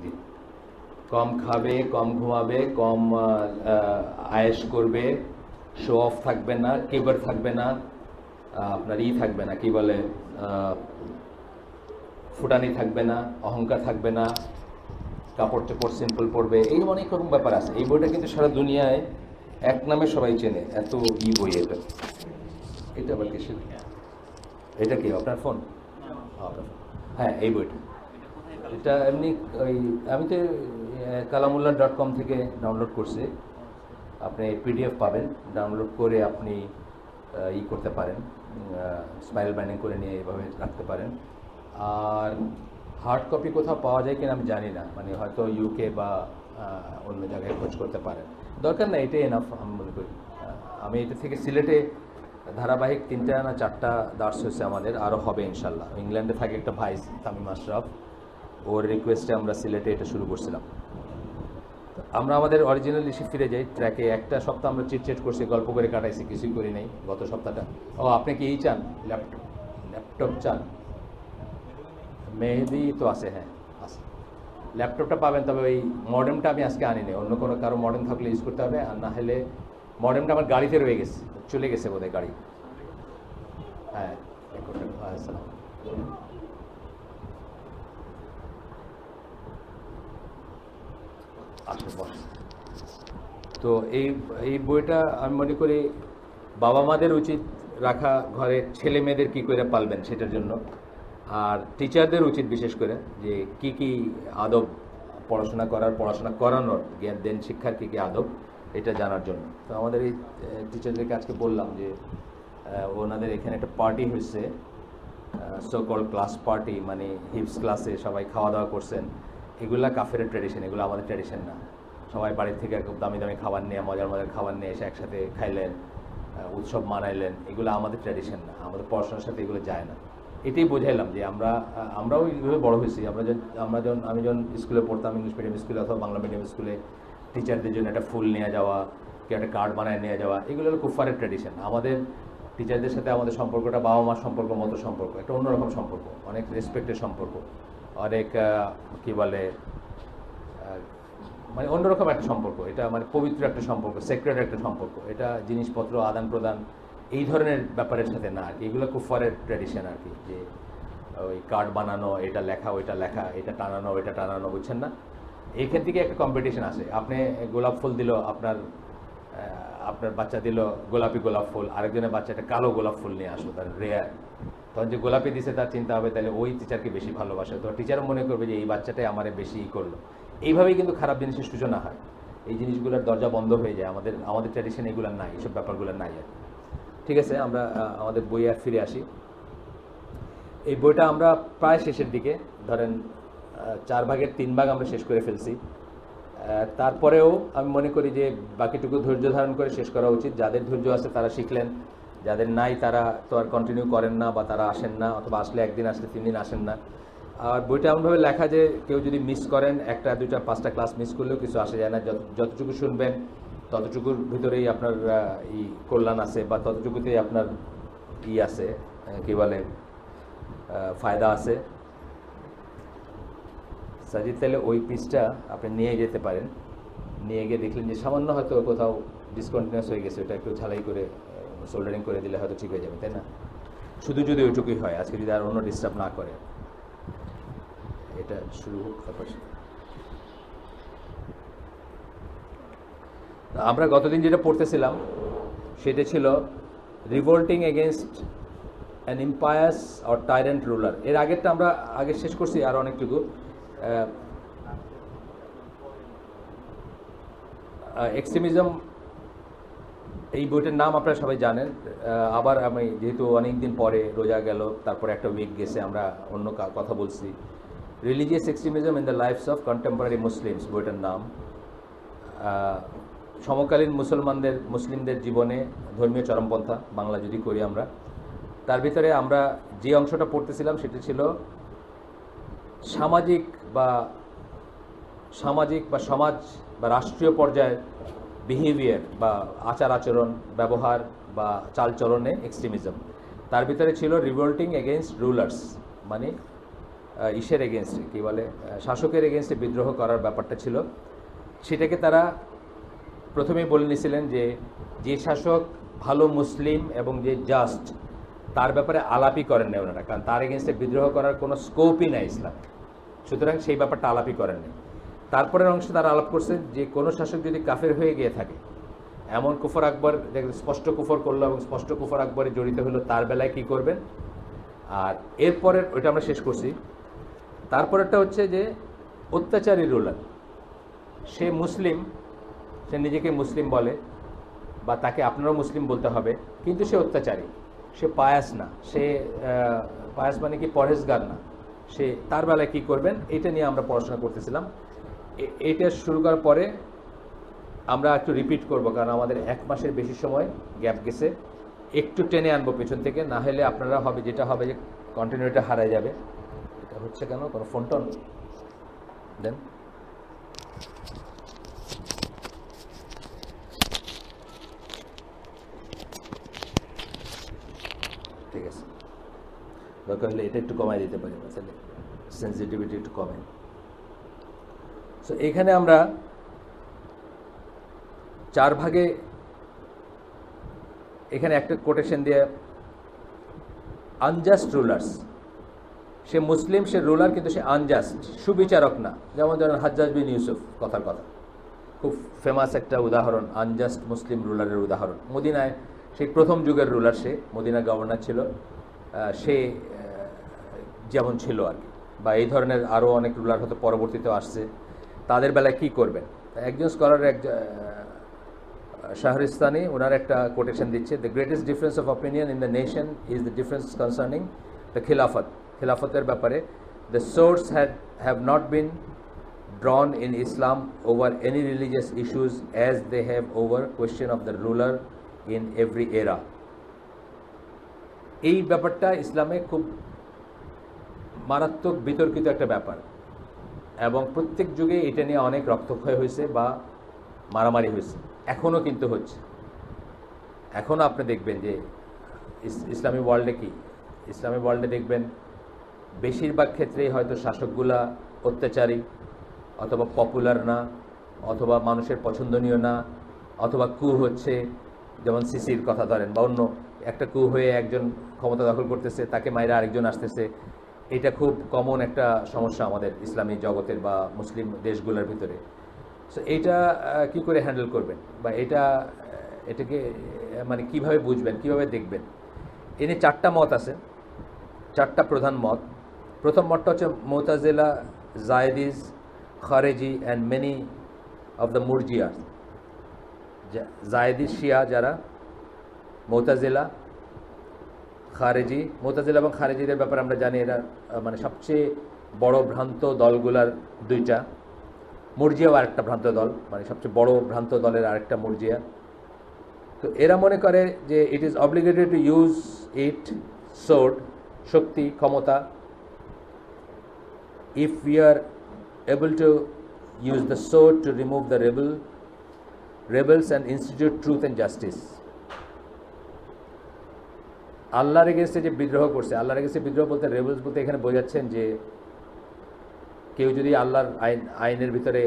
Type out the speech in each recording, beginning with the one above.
জি। কম খাবে, কম ঘুমাবে, কম আয়েশ করবে, শো অফ থাকবে না, কেবার থাকবে না, আপনার থাকবে না, কি বলে, ফুটানি থাকবে না, অহংকার থাকবে না, কাপড় চোপড় সিম্পল পড়বে, এই অনেক রকম ব্যাপার আছে। এই বইটা কিন্তু সারা দুনিয়ায় এক নামে সবাই চেনে, এত বই এটা। এটা আবার কিসের? এটা কি আপনার ফোন? হ্যাঁ, এই বইটা। এটা এমনি ওই আমি তো kalamullah.com থেকে ডাউনলোড করছি। আপনি পিডিএফ পাবেন, ডাউনলোড করে আপনি করতে পারেন, স্পাইরাল বাইন্ডিং করে নিয়ে এভাবে রাখতে পারেন। আর হার্ড কপি কোথাও পাওয়া যায় কিনা আমি জানি না, মানে হয়তো ইউকে বা অন্য জায়গায় খোঁজ করতে পারেন, দরকার না, এটাই এনাফ আমি মনে করি। আমি এটা থেকে সিলেটে ধারাবাহিক 3টা না 4টা দার্স হয়েছে আমাদের, আরও হবে ইনশাল্লাহ। ইংল্যান্ডে থাকে একটা ভাই তামিম আশরাফ, ওর রিকোয়েস্টে আমরা সিলেটে এটা শুরু করছিলাম। আমরা আমাদের অরিজিনাল ইস্যু ফিরে যাই ট্র্যাকে। একটা সপ্তাহ আমরা চিটচেট করছি, গল্প করে কাটাইছি, কিছুই করি নাই গত সপ্তাহটা। ও, আপনি কি চান? ল্যাপটপ চান? মেহেদি তো আছে, হ্যাঁ আছে। ল্যাপটপটা পাবেন, তবে ওই মডেমটা আমি আজকে আনিনি, অন্য কোনো কারো মডেম থাকলে ইউজ করতে হবে, আর না হলে মডেমটা আমার গাড়িতে রয়ে গেছে, চলে গেছে বোধহয় গাড়ি। হ্যাঁ, আসসালাম। তো এই বইটা আমি মনে করি বাবা মাদের উচিত রাখা, ঘরে ছেলে মেয়েদের কী করে পালবেন সেটার জন্য, আর টিচারদের উচিত বিশেষ করে যে কি কি আদব পড়াশোনা করানোর, জ্ঞান দেন শিক্ষার কী কী আদব, এটা জানার জন্য। তো আমাদের এই টিচারদেরকে আজকে বললাম যে ওনাদের এখানে একটা পার্টি হয়েছে, সো কল ক্লাস পার্টি, মানে হিপস ক্লাসে সবাই খাওয়া দাওয়া করছেন। এগুলা কাফের ট্র্যাডিশন, এগুলো আমাদের ট্র্যাডিশন না। সবাই বাড়ির থেকে খুব দামি দামি খাবার নিয়ে, মজার মজার খাবার নিয়ে এসে একসাথে খাইলেন, উৎসব মানাইলেন, এগুলো আমাদের ট্র্যাডিশন না, আমাদের পড়াশোনার সাথে এগুলো যায় না। এটাই বোঝাইলাম যে আমরাও এইভাবে বড় হয়েছি। আমি যখন স্কুলে পড়তাম, ইংলিশ মিডিয়াম স্কুলে অথবা বাংলা মিডিয়াম স্কুলে, টিচারদের জন্য একটা ফুল নিয়ে যাওয়া, কেউ একটা কার্ড বানায় নিয়ে যাওয়া, এগুলো হলো কুফারের ট্র্যাডিশন। আমাদের টিচারদের সাথে আমাদের সম্পর্কটা বাবা মার সম্পর্ক মতো সম্পর্ক, একটা অন্যরকম সম্পর্ক, অনেক রেসপেক্টের সম্পর্ক, অনেক কি বলে, মানে অন্যরকম একটা সম্পর্ক। এটা মানে পবিত্র একটা সম্পর্ক, সেক্রেট একটা সম্পর্ক। এটা জিনিসপত্র আদান প্রদান এই ধরনের ব্যাপারের সাথে না আর কি। এগুলো কুফারের ট্র্যাডিশন আর কি, যে ওই কার্ড বানানো, এটা লেখা ওইটা লেখা, এটা টানানো ওইটা টানানো, বুঝছেন না? এইখান থেকে একটা কম্পিটিশন আসে। আপনি গোলাপ ফুল দিল, আপনার বাচ্চা দিল গোলাপি গোলাপ ফুল, আরেকজনের বাচ্চা একটা কালো গোলাপ ফুল নিয়ে আসলো, তার রেয়ার। তখন যে গোলাপি দিছে তার চিন্তা হবে তাহলে ওই টিচারকে বেশি ভালোবাসে, তো টিচারও মনে করবে যে এই বাচ্চাটাই আমারে বেশি করলো। এইভাবেই কিন্তু খারাপ জিনিসের সূচনা হয়, এই জিনিসগুলোর দরজা বন্ধ হয়ে যায়। আমাদের ট্র্যাডিশন এগুলো নাই, এইসব ব্যাপারগুলো নাই আর। ঠিক আছে, আমরা আমাদের বই আর ফিরে আসি। এই বইটা আমরা প্রায় শেষের দিকে, ধরেন 4 ভাগের 3 ভাগ আমরা শেষ করে ফেলছি। তারপরেও আমি মনে করি যে বাকিটুকু ধৈর্য ধারণ করে শেষ করা উচিত। যাদের ধৈর্য আছে তারা শিখলেন, যাদের নাই তারা তো আর কন্টিনিউ করেন না, বা তারা আসেন না, অথবা আসলে একদিন আসলে 3 দিন আসেন না। আর বইটা এমনভাবে লেখা যে কেউ যদি মিস করেন, 1টা 2টা 5টা ক্লাস মিস করলেও কিছু আসে যায় না। যতটুকু শুনবেন ততটুকুর ভিতরেই আপনার কল্যাণ আছে, বা ততটুকুতেই আপনার আছে, কি বলে, ফায়দা আছে। সাজিদ, তাহলে ওই পিসটা আপনি নিয়ে যেতে পারেন, নিয়ে গিয়ে দেখলেন যে সামান্য হয়তো কোথাও ডিসকন্টিনিউয়াস হয়ে গেছে, ওটা একটু ঝালাই করে সোল্ডারিং করে দিলে হয়তো ঠিক হয়ে যাবে, তাই না? শুধু যদি ওইটুকুই হয়, আজকে যদি আর অন্য ডিস্টার্ব না করে, এটা শুরু হোক। তারপর আমরা গতদিন যেটা পড়তেছিলাম সেটা ছিল revolting against an impious or tyrant ruler. এর আগেরটা আমরা আগে শেষ করছি, আর অনেকটুকু। এক্সট্রিমিজম, এই বইটার নাম আপনারা সবাই জানেন। আবার আমি যেহেতু অনেক দিন পরে রোজা গেল, তারপরে একটা উইক গেছে, আমরা অন্য কথা বলছি। Religious extremism in the lifes of contemporary Muslims বইটার নাম। সমকালীন মুসলিমদের জীবনে ধর্মীয় চরমপন্থা, বাংলা যদি করি আমরা। তার ভিতরে আমরা যে অংশটা পড়তেছিলাম সেটা ছিল সামাজিক বা সমাজ বা রাষ্ট্রীয় পর্যায়ের বিহেভিয়ার বা আচার আচরণ, ব্যবহার বা চালচলনে এক্সট্রিমিজম। তার ভিতরে ছিল রিভোল্টিং এগেনস্ট রুলার্স, মানে ইসের এগেনস্টে কী বলে শাসকের এগেনস্টে বিদ্রোহ করার ব্যাপারটা ছিল, সেটাকে তারা প্রথমেই বলে নিয়েছিলেন যে শাসক ভালো মুসলিম এবং যে জাস্ট, তার ব্যাপারে আলাপই করেন না ওনারা, কারণ তার এগেনস্টে বিদ্রোহ করার কোনো স্কোপই নাই ইসলাম, সুতরাং সেই ব্যাপারটা আলাপই করেননি। তারপরের অংশে তারা আলাপ করছে যে কোনো শাসক যদি কাফের হয়ে গিয়ে থাকে, এমন কুফর আকবর স্পষ্ট কুফর করলো এবং স্পষ্ট কুফর আকবরে জড়িত হলো, তার বেলায় কি করবেন। আর এরপরের ওইটা আমরা শেষ করছি। তারপরেরটা হচ্ছে যে অত্যাচারী রুলার, সে মুসলিম, সে নিজেকে মুসলিম বলে বা তাকে আপনারাও মুসলিম বলতে হবে, কিন্তু সে অত্যাচারী, সে পায়াস না, সে পায়াস মানে কি পরহেজগার না, সে তার বেলায় কী করবেন, এটা নিয়ে আমরা পড়াশোনা করতেছিলাম। এটা শুরু করার পরে আমরা একটু রিপিট করব, কারণ আমাদের 1 মাসের বেশি সময় গ্যাপ গেছে, একটু টেনে আনবো পেছন থেকে, না হলে আপনারা হবে যেটা হবে যে কন্টিনিউটা হারায় যাবে। এটা হচ্ছে কেন, কোনো ফোন টোন দেন। ঠিক আছে, দরকার হলে এটা একটু কমাই দিতে পারি, তাহলে সেন্সিটিভিটি একটু কমে। সো এখানে আমরা 4 ভাগে, এখানে একটা কোটেশন দিয়ে আনজাস্ট রুলার্স, সে মুসলিম, সে রুলার, কিন্তু সে আনজাস্ট, সুবিচারক না। যেমন ধরেন হাজ্জাজ বিন ইউসুফ, কথার কথা, খুব ফেমাস একটা উদাহরণ, আনজাস্ট মুসলিম রুলারের উদাহরণ। মদিনায় সেই প্রথম যুগের রুলার, সে মদিনা গভর্নর ছিল, সে যেমন ছিল আর কি, বা এই ধরনের আরও অনেক রুলার হয়তো পরবর্তীতেও আসছে, তাদের বেলায় কী করবেন। একজন স্কলার, শাহরিস্তানি, ওনার একটা কোটেশন দিচ্ছে, the greatest difference of opinion in the nation is the difference concerning the খিলাফত, খিলাফতের ব্যাপারে, the source have not been drawn in Islam over any religious issues as they have over question of the ruler in every era. এই ব্যাপারটা ইসলামে খুব মারাত্মক বিতর্কিত একটা ব্যাপার, এবং প্রত্যেক যুগে এটা নিয়ে অনেক রক্তক্ষয় হয়েছে বা মারামারি হয়েছে, এখনও কিন্তু হচ্ছে। এখনও আপনি দেখবেন যে ইসলামী ওয়ার্ল্ডে দেখবেন বেশিরভাগ ক্ষেত্রেই হয়তো শাসকগুলা অত্যাচারী, অথবা পপুলার না, অথবা মানুষের পছন্দনীয় না, অথবা কু হচ্ছে, যেমন সিসির কথা ধরেন, বা অন্য একটা কু হয়ে একজন ক্ষমতা দখল করতেছে, তাকে মাইরা আরেকজন আসতেছে। এটা খুব কমন একটা সমস্যা আমাদের ইসলামী জগতের বা মুসলিম দেশগুলোর ভিতরে। সো এইটা কি করে হ্যান্ডেল করবেন, বা এটাকে মানে কিভাবে বুঝবেন, কিভাবে দেখবেন, এ নিয়ে 4টা মত আছে, 4টা প্রধান মত। প্রথম মতটা হচ্ছে Mutazila, Zaydis, Khariji and many of the Murjia. জায়দি শিয়া যারা, মুতাজিলা, খারেজি। মুতাজিলা এবং খারেজিদের ব্যাপারে আমরা জানি এরা মানে সবচেয়ে বড় ভ্রান্ত দলগুলার 2টা। মুরজিয়াও আরেকটা ভ্রান্ত দল, মানে সবচেয়ে বড় ভ্রান্ত দলের আরেকটা মুরজিয়া। তো এরা মনে করে যে it is obligated to use it, sword, শক্তি, ক্ষমতা, if we are able to use the sword to remove the rebels and institute truth and justice. আল্লাহর এগেইনস্টে যে বিদ্রোহ করছে, আল্লাহর এগেইনস্টে বিদ্রোহ বলতে, রেবেলস বলতে এখানে বোঝাচ্ছেন যে কেউ যদি আল্লাহর আইনের ভিতরে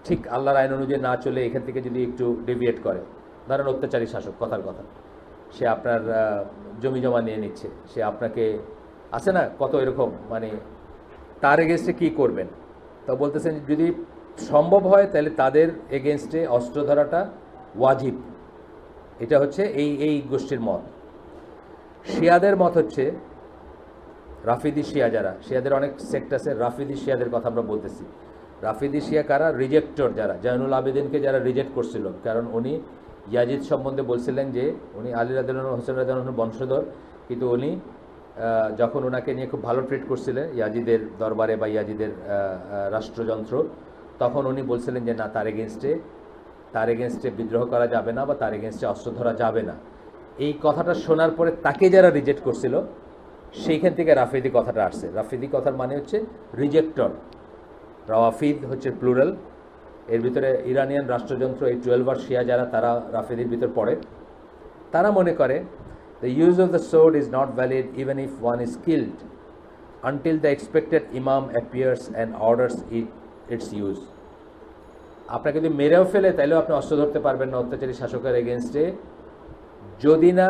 ঠিক আল্লাহর আইন অনুযায়ী না চলে এখান থেকে যদি একটু ডেভিয়েট করে, ধরেন অত্যাচারী শাসক, কথার কথা, সে আপনার জমি জমা নিয়ে নিচ্ছে, সে আপনাকে, আছে না কত এরকম, মানে তার এগেনস্টে কী করবেন। তো বলতেছেন যদি সম্ভব হয় তাহলে তাদের এগেনস্টে অস্ত্র ধরাটা ওয়াজিব। এটা হচ্ছে এই গোষ্ঠীর মত। শিয়াদের মত হচ্ছে রাফিদি শিয়া, যারা শিয়াদের অনেক সেক্ট আছে, রাফিদি শিয়াদের কথা আমরা বলতেছি। রাফিদি শিয়া কারা? রিজেক্টর, যারা জয়নুল আবেদিনকে যারা রিজেক্ট করছিল, কারণ উনি ইয়াজিদ সম্বন্ধে বলছিলেন যে উনি আলী রাদিয়াল্লাহু হোসেন রাদিয়াল্লাহু বংশধর, কিন্তু উনি যখন ওনাকে নিয়ে খুব ভালো ট্রিট করছিলেন ইয়াজিদের দরবারে বা ইয়াজিদের রাষ্ট্রযন্ত্র, তখন উনি বলছিলেন যে না, তার এগেনস্টে বিদ্রোহ করা যাবে না বা তার এগেনস্টে অস্ত্র ধরা যাবে না। এই কথাটা শোনার পরে তাকে যারা রিজেক্ট করছিল, সেইখান থেকে রাফিদি কথাটা আসছে। রাফিদি কথার মানে হচ্ছে রিজেক্টর, রাওয়াফিদ হচ্ছে প্লুরাল, এর ভিতরে ইরানিয়ান রাষ্ট্রযন্ত্র, এই 12 শিয়া যারা, তারা রাফিদির ভিতর পড়ে। তারা মনে করে the use of the sword is not valid even if one is killed until the expected imam appears and orders its use. আপনাকে যদি মেরেও ফেলে তাইলেও আপনি অস্ত্র ধরতে পারবেন না অত্যাচারী শাসকের এগেনস্টে, যদি না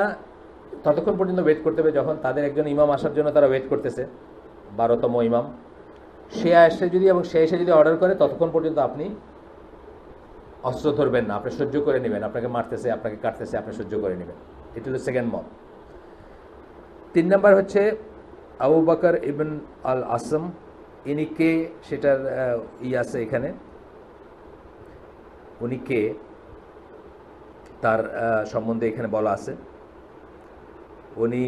ততক্ষণ পর্যন্ত ওয়েট করতে হবে যখন তাদের একজন ইমাম আসার জন্য তারা ওয়েট করতেছে, 12তম ইমাম, সে আসে যদি এবং সে এসে যদি অর্ডার করে ততক্ষণ পর্যন্ত আপনি অস্ত্র ধরবেন না, আপনি সহ্য করে নেবেন, আপনাকে মারতেছে, আপনাকে কাটতেছে, আপনি সহ্য করে নেবেন। এটা হলো সেকেন্ড মত। 3 নম্বর হচ্ছে আবু বকর ইবন আল আসম, ইনি কে সেটার আছে এখানে, উনি কে তার সম্বন্ধে এখানে বলা আছে। উনি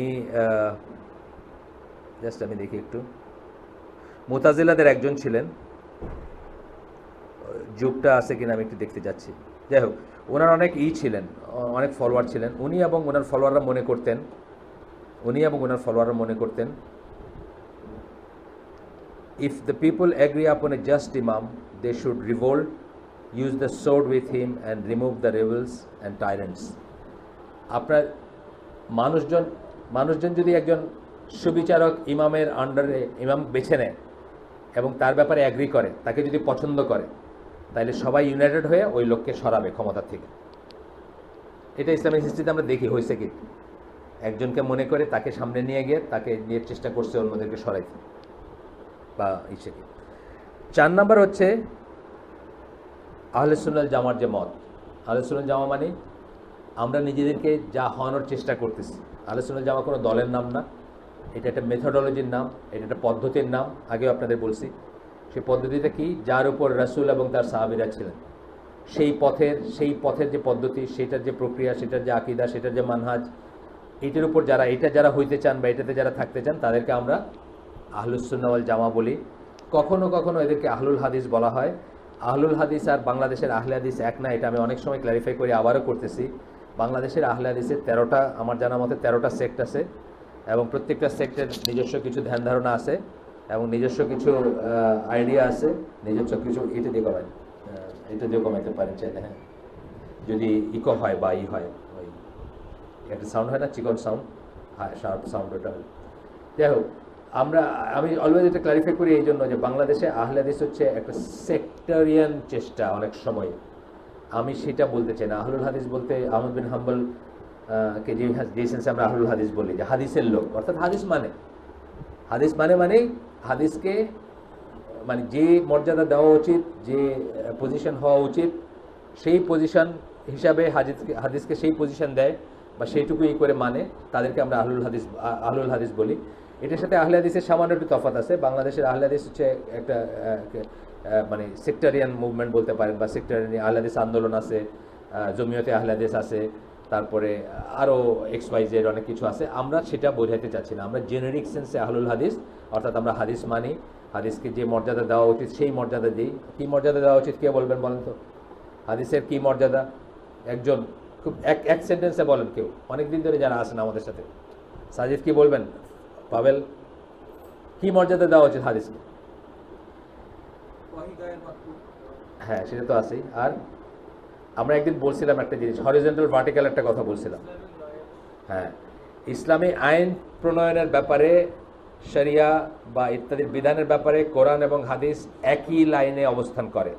জাস্ট আমি দেখি একটু, মুতাজিলাদের একজন ছিলেন, যুগটা আছে কিনা আমি একটু দেখতে যাচ্ছি। যাই হোক, ওনার অনেক ছিলেন, অনেক ফলোয়ার ছিলেন। উনি এবং ওনার ফলোয়াররা মনে করতেন if the people agree upon a just imam, they should revolt, use the sword with him and remove the rebels and tyrants. আপনার মানুষজন যদি একজন সুবিচারক ইমামের আন্ডারে ইমাম বেছে নেয় এবং তার ব্যাপারে অ্যাগ্রি করে, তাকে যদি পছন্দ করে, তাহলে সবাই ইউনাইটেড হয়ে ওই লোককে সরাবে ক্ষমতা থেকে। এটা ইসলামিক হিস্ট্রিতে আমরা দেখি হয়েছে কি, একজনকে মনে করে তাকে সামনে নিয়ে গিয়ে তাকে নিয়ে চেষ্টা করছে অন্যদেরকে সরাইতে বা ইসেকে। 4 নম্বর হচ্ছে আহলে সুন্নাত জামার যে মত। আহলে সুন্নাত জামা মানে আমরা নিজেদেরকে যা হওয়ানোর চেষ্টা করতেছি। আহলে সুন্নাত জামা কোনো দলের নাম না, এটা একটা মেথোডোলজির নাম, এটা একটা পদ্ধতির নাম। আগেও আপনাদের বলছি সেই পদ্ধতিটা কি, যার উপর রাসূল এবং তার সাহাবীরা ছিলেন, সেই পথের যে পদ্ধতি, সেটার যে প্রক্রিয়া, সেটার যে আকীদা, সেটার যে মানহাজ, এইটার উপর যারা হইতে চান বা এটাতে যারা থাকতে চান, তাদেরকে আমরা আহলুস সুন্নাহ ওয়াল জামা বলি। কখনো কখনো এদেরকে আহলুল হাদিস বলা হয়। আহলুল হাদিস আর বাংলাদেশের আহলে হাদিস এক না, এটা আমি অনেক সময় ক্ল্যারিফাই করি, আবারও করতেছি। বাংলাদেশের আহলে হাদিসের 13টা, আমার জানা মতে 13টা সেক্ট আছে, এবং প্রত্যেকটা সেক্টের নিজস্ব কিছু ধ্যান ধারণা আছে এবং নিজস্ব কিছু আইডিয়া আছে, নিজস্ব কিছু এটা দিয়ে কমাইতে পারেন চাইলে, হ্যাঁ, যদি ইকো হয় বা হয়, ওই একটা সাউন্ড হয় না, চিকন সাউন্ড, হ্যাঁ, শার্প সাউন্ড, ওটা। যাই হোক, আমি অলওয়েজ এটা ক্লারিফাই করি এই জন্য যে বাংলাদেশে আহলে হাদিস হচ্ছে একটা সেক্টরিয়ান চেষ্টা অনেক সময়। আমি সেটা বলতে চাই না। আহলুল হাদিস বলতে আহমদ বিন হাম্বল কে যে সেন্সে আমরা আহলুল হাদিস বলি, যে হাদিসের লোক, অর্থাৎ হাদিস মানে হাদিসকে মানে যে মর্যাদা দেওয়া উচিত, যে পজিশন হওয়া উচিত, সেই পজিশন হিসাবে হাদিসকে সেই পজিশন দেয় বা সেইটুকুই করে মানে, তাদেরকে আমরা আহলুল হাদিস বলি। এটার সাথে আহলে হাদিসের সামান্য একটু তফাৎ আছে। বাংলাদেশের আহলে হাদিস হচ্ছে একটা মানে সেক্টরিয়ান মুভমেন্ট বলতে পারেন, বা সেক্টরিয়ান আহলে হাদিস আন্দোলন আছে, জমিয়তে আহলে হাদিস আছে, তারপরে আরও XYZ অনেক কিছু আছে। আমরা সেটা বোঝাইতে চাচ্ছি না, আমরা জেনেরিক সেন্সে আহলুল হাদিস, অর্থাৎ আমরা হাদিস মানি, হাদিসকে যে মর্যাদা দেওয়া উচিত সেই মর্যাদা দিই। কী মর্যাদা দেওয়া উচিত কে বলবেন বলেন তো? হাদিসের কী মর্যাদা একজন খুব এক সেন্টেন্সে বলেন কেউ, অনেক দিন ধরে যারা আছেন আমাদের সাথে। সাজিদ কি বলবেন? পাবেল, কি মর্যাদা দেওয়া উচিত হাদিসকে? হ্যাঁ, সেটা তো আছেই। আর আমরা একদিন বলছিলাম একটা জিনিস, হরিজন্টাল ভার্টিক্যাল একটা কথা বলছিলাম। হ্যাঁ, ইসলামী আইন প্রণয়নের ব্যাপারে, শরিয়া বা ইত্যাদি বিধানের ব্যাপারে কোরআন এবং হাদিস একই লাইনে অবস্থান করে,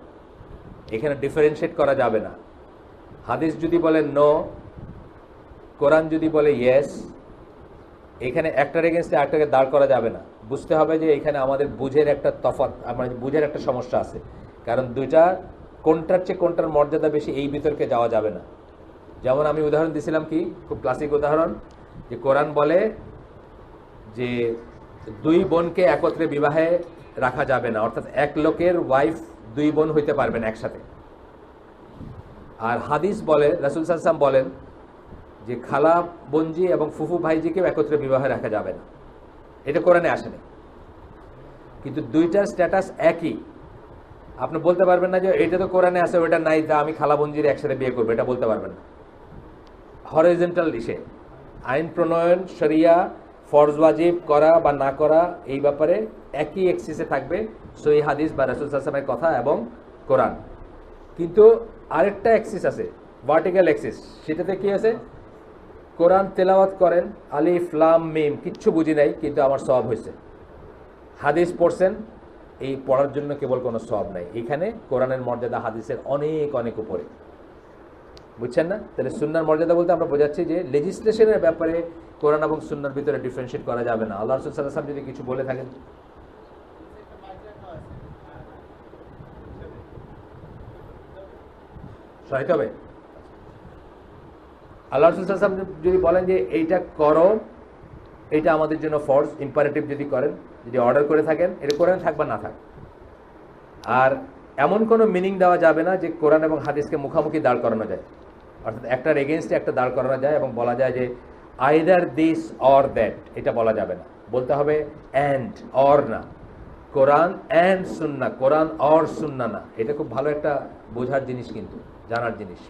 এখানে ডিফারেন্সিয়েট করা যাবে না। হাদিস যদি বলে নো, কোরআন যদি বলে ইয়েস, এখানে একটার এগেনস্টে একটাকে দাঁড় করা যাবে না। বুঝতে হবে যে এখানে আমাদের বুঝের একটা তফাৎ, আমাদের বুঝের একটা সমস্যা আছে, কারণ দুইটা কোনটার চেয়ে কোনটার মর্যাদা বেশি এই বিতর্কে যাওয়া যাবে না। যেমন আমি উদাহরণ দিয়েছিলাম, কি খুব ক্লাসিক উদাহরণ, যে কোরআন বলে যে 2 বোনকে একত্রে বিবাহে রাখা যাবে না, অর্থাৎ এক লোকের ওয়াইফ 2 বোন হইতে পারবেন একসাথে। আর হাদিস বলে, রাসূল সাল্লাল্লাহু আলাইহি ওয়াসাল্লাম বলেন যে খালা বোনজি এবং ফুফু ভাইজিকেও একত্রে বিবাহে রাখা যাবে না। এটা কোরআনে আসেনি, কিন্তু দুইটার স্ট্যাটাস একই। আপনি বলতে পারবেন না যে এটা তো কোরআনে আছে ওটা নাই, তা আমি খালা বোনজির একসাথে বিয়ে করবো, এটা বলতে পারবেন না। হরিজন্টাল ইসে আইন প্রণয়ন, শরিয়া, ফরজ ওয়াজিব করা বা না করা, এই ব্যাপারে একই এক্সিসে থাকবে সহিহ হাদিস বা রাসূল সাল্লাল্লাহু আলাইহি ওয়াসাল্লামের কথা এবং কোরআন। কিন্তু আরেকটা এক্সিস আছে, ভার্টিক্যাল এক্সিস, সেটাতে কি আছে? কোরআন তেলাওয়াত করেন, আলিফ লাম মিম, কিচ্ছু বুঝি নাই, কিন্তু আমার সওয়াব হয়েছে। হাদিস পড়ছেন, এই পড়ার জন্য কেবল কোনো সওয়াব নাই, এখানে কোরআনের মর্যাদা হাদিসের অনেক অনেক উপরে, বুঝছেন না? তাহলে সুন্নাহর মর্যাদা বলতে আমরা বোঝাচ্ছি যে লেজিসলেশনের ব্যাপারে কোরআন এবং সুন্নাহর ভিতরে ডিফারেন্সিয়েট করা যাবে না। আল্লাহ রাসূল সাল্লাল্লাহু আলাইহি ওয়াসাল্লাম যদি কিছু বলে থাকেন, সহায়তা হবে। আল্লাহ রাসূল সাল্লাল্লাহু আলাইহি ওয়াসাল্লাম যদি বলেন যে এইটা করো, এটা আমাদের জন্য ফরজ, ইম্পারেটিভ যদি করেন, যদি অর্ডার করে থাকেন, এটা কোরআন থাক বা না থাক। আর এমন কোনো মিনিং দেওয়া যাবে না যে কোরআন এবং হাদিসকে মুখামুখি দাঁড় করানো যায়, অর্থাৎ একটার এগেনস্টে একটা দাঁড় করানো যায় এবং বলা যায় যে আইদার দিস অর দ্যাট, এটা বলা যাবে না। বলতে হবে অ্যান্ড অর না, কোরআন অ্যান্ড সুন্নাহ, কোরআন অর সুন্নাহ না। এটা খুব ভালো একটা বোঝার জিনিস, কিন্তু জানার জিনিস।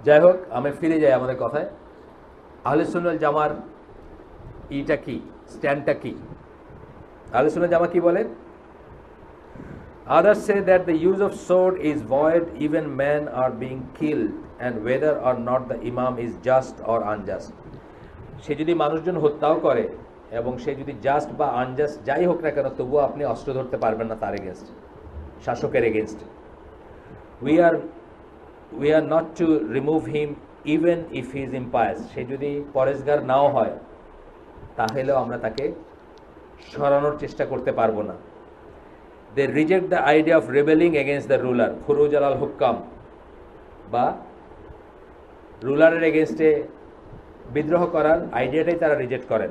যাই হোক, আমি ফিরে যাই আমাদের কথায়। আহলে সুন্নাহ ওয়াল জামার ইটা কি, স্ট্যান্ডটা কি? আহলে সুন্নাহ ওয়াল জামা কি বলেন? Others say that the use of sword is void even men are being killed and whether or not the imam is just or unjust. সে যদি মানুষজন হত্যাও করে এবং সে যদি জাস্ট বা আনজাস্ট যাই হোক না কেন, তবুও আপনি অস্ত্র ধরতে পারবেন না তার এগেনস্ট, শাসকের against. we are not to remove him even if he is impious. সে যদি পরেশগার নাও হয় তাহলেও আমরা তাকে সরানোর চেষ্টা করতে পারবো না। They reject the idea of rebelling against the ruler, খুরুজ আলাল হুক্কাম, বা রুলারের এগেনস্টে বিদ্রোহ করার আইডিয়াটাই তারা রিজেক্ট করেন।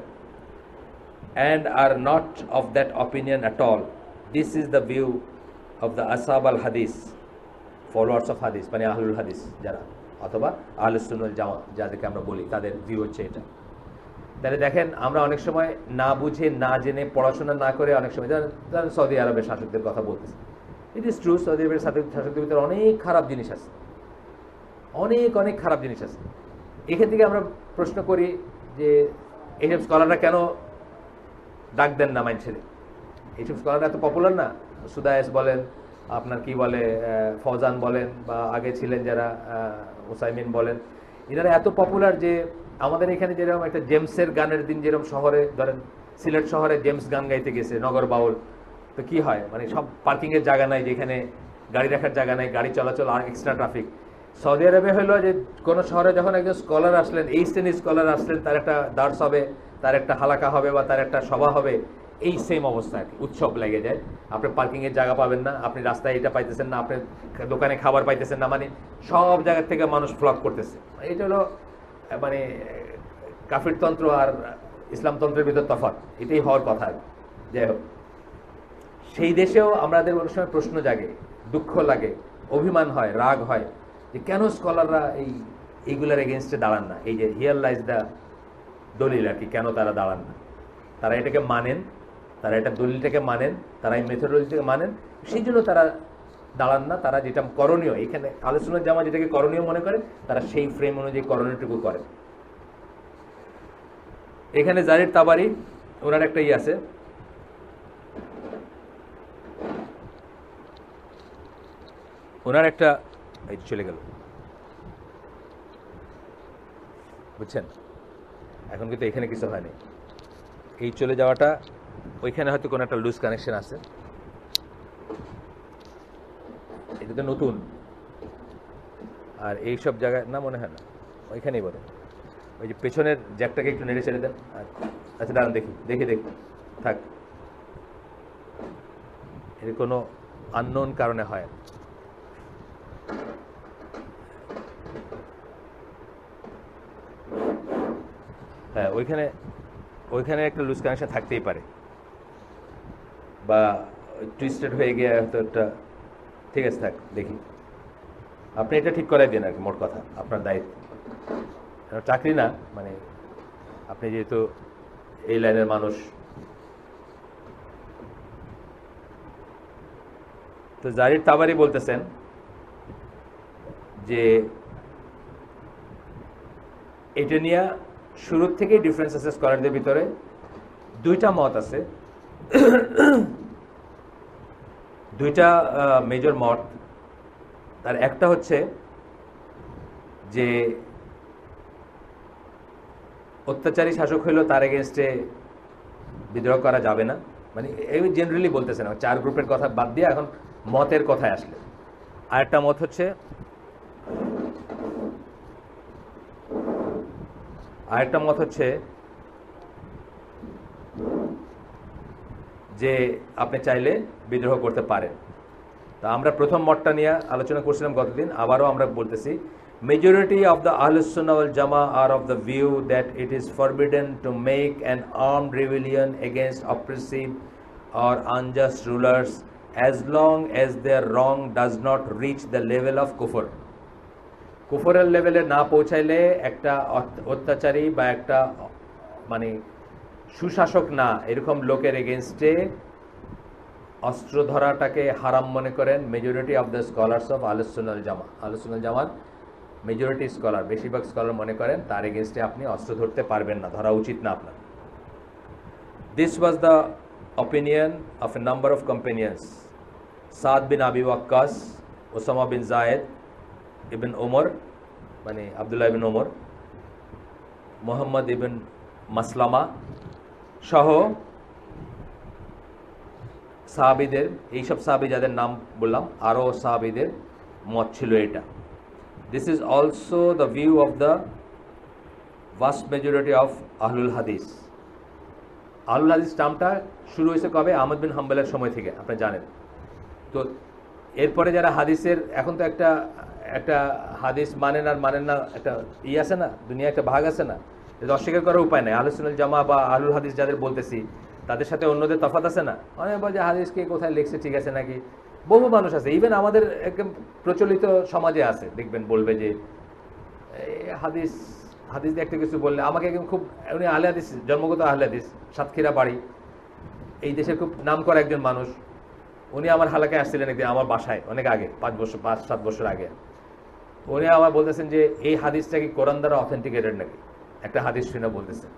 and are not of that opinion at all. This is the view of the ashab al hadith, followers of hadith, মানে আহলুল হাদিস যারা, অথবা আহলুস সুন্নাহ ওয়াল জামা যাদেরকে আমরা বলি, তাদের ভিউ হচ্ছে এটা। তাহলে দেখেন, আমরা অনেক সময় না বুঝে না জেনে পড়াশোনা না করে অনেক সময় ধরেন সৌদি আরবের শাসকদের কথা বলতেছে। ইট ইজ ট্রু, সৌদি আরবের শাসকদের ভিতরে অনেক খারাপ জিনিস আছে, অনেক অনেক খারাপ জিনিস আছে। এখান থেকে আমরা প্রশ্ন করি যে এইসব স্কলাররা কেন ডাক দেন না মানুষের? এইসব স্কলাররা এত পপুলার না? সুদায়েস বলেন, আপনার কি বলে ফৌজান বলেন, বা আগে ছিলেন যারা ওসাইমিন বলেন, এনারা এত পপুলার যে আমাদের এখানে যেরকম একটা জেমসের গানের দিন, যেরকম শহরে ধরেন সিলেট শহরে জেমস গান গাইতে গেছে নগর বাউল, তো কি হয়, মানে সব পার্কিংয়ের জায়গা নাই, যেখানে গাড়ি রাখার জায়গা নাই, গাড়ি চলাচল আর এক্সট্রা ট্রাফিক। সৌদি আরবে হলো যে কোনো শহরে যখন একজন স্কলার আসলেন, এই শ্রেণীর স্কলার আসলেন, তার একটা দার্স হবে, তার একটা হালাকা হবে, বা তার একটা সভা হবে, এই সেম অবস্থা আর কি, উৎসব লেগে যায়। আপনি পার্কিংয়ের জায়গা পাবেন না, আপনি রাস্তায় এটা পাইতেছেন না, আপনি দোকানে খাবার পাইতেছেন না, মানে সব জায়গার থেকে মানুষ ফ্লক করতেছে। এটা হলো মানে কাফিরতন্ত্র আর ইসলামতন্ত্রের ভিতর তফাৎ, এটাই হওয়ার কথা। যাই হোক, সেই দেশেও আমাদের অনেক সময় প্রশ্ন জাগে, দুঃখ লাগে, অভিমান হয়, রাগ হয় যে কেন স্কলাররা এইগুলার এগেনস্টে দাঁড়ান না। এই যে হিয়ার লাইজ দ্য দলিল আর কি, কেন তারা দাঁড়ান না? তারা এটাকে মানেন, তারা এটা দলিলটাকে মানেন, তারা এই মেথোডলজিটাকে মানেন, সেই জন্য তারা দাঁড়ান না। তারা যেটা করণীয়, এখানে আহলে সুন্নাহ জামাত যেটাকে করণীয় মনে করে, তারা সেই ফ্রেম অনুযায়ী করণীয়টুকু করে। এখানে জারির তাবারি ওনার একটা আছে, ওনার একটা চলে গেল, বুঝছেন? এখন কিন্তু এখানে কিছু হয়নি, এই চলে যাওয়াটা ওইখানে হয়তো কোনো একটা লুজ কানেকশন আছে। এটা তো নতুন, আর এইসব জায়গায় না মনে হয় না, ওইখানেই বলে ওই যে পেছনের জ্যাকটাকে একটু নেড়ে ছেড়ে দেন। আচ্ছা দাঁড়ান, দেখি দেখি দেখি থাক, এর কোনো আননোন কারণে হয়। হ্যাঁ, ওইখানে একটা লুজ কানেকশন থাকতেই পারে, বা টুইস্টেড হয়ে গিয়ে হয়তো একটা। ঠিক আছে, থাক, দেখি আপনি এটা ঠিক করাই দেন আর কি, মোট কথা আপনার দায়িত্ব। চাকরি না, মানে আপনি যেহেতু এই লাইনের মানুষ। তো জারির তাবারি বলতেছেন যে এটা নিয়ে শুরুর থেকেই ডিফারেন্স আছে স্কলারদের ভিতরে, দুইটা মত আছে, দুইটা মেজর মত। তার একটা হচ্ছে যে অত্যাচারী শাসক হইল, তার এগেনস্টে বিদ্রোহ করা যাবে না, মানে এই জেনারেলি বলতেছেন, 4 গ্রুপের কথা বাদ দিয়ে এখন মতের কথায় আসলে আরেকটা মত হচ্ছে, যে আপনি চাইলে বিদ্রোহ করতে পারেন। তা আমরা প্রথম মতটা নিয়ে আলোচনা করছিলাম গতদিন, আবারও আমরা বলতেছি, মেজরিটি অফ দ্য আহলুস সুন্নাহ ওয়াল জামা are of the view that it is forbidden to make an armed rebellion against oppressive or unjust rulers as long as their wrong does not reach the level of kufr. কুফরের লেভেলে না পৌঁছাইলে একটা অত্যাচারী বা একটা মানে সুশাসক না এরকম লোকের এগেনস্টে অস্ত্র ধরাটাকে হারাম মনে করেন majority of the scholars of আহলুস সুন্নাহ ওয়াল জামা। আহলুস সুন্নাহ ওয়াল জামার মেজরিটি স্কলার, বেশিরভাগ স্কলার মনে করেন তার এগেনস্টে আপনি অস্ত্র ধরতে পারবেন না, ধরা উচিত না আপনার। This was the opinion of a number of companions: Saad bin Abi Waqqas, Osama bin Zayed, Ibn Umar, মানে Abdullah ibn Umar, Muhammad ibn Maslama সহ সাহাবীদের, এইসব সাহাবী যাদের নাম বললাম, আরও সাহাবীদের মত ছিল এটা। This is also the view of the vast majority of আহলুল হাদিস। আহলুল হাদিস টার্মটা শুরু হয়েছে কবে? আহমদ বিন হাম্বলের সময় থেকে, আপনি জানেন। তো এরপরে যারা হাদিসের, এখন তো একটা হাদিস মানেন আর মানেন না, একটা আছে না, দুনিয়া একটা ভাগ আছে না, এটা অস্বীকার করার উপায় নেই। আহলুস সুন্নাহ জামা বা আহলুল হাদিস যাদের বলতেছি তাদের সাথে অন্যদের তফাৎ আছে না। অনেক বলে যে হাদিসকে কোথায় লিখছে ঠিক আছে নাকি, বহু মানুষ আছে, ইভেন আমাদের একদম প্রচলিত সমাজে আছে, দেখবেন বলবে যে হাদিস দিয়ে একটা কিছু বললে আমাকে একদম খুব, উনি আহলে হাদিস, জন্মগত আহলে হাদিস, সাতক্ষীরা বাড়ি, এই দেশের খুব নাম করা একজন মানুষ। উনি আমার হালাকায় আসছিলেন একদিন আমার বাসায়, অনেক আগে, 5-7 বছর আগে। উনি আমার বলতেছেন যে এই হাদিসটা কি কোরআন দ্বারা অথেন্টিকেটেড নাকি? একটা হাদিস শুনে বলতেছেন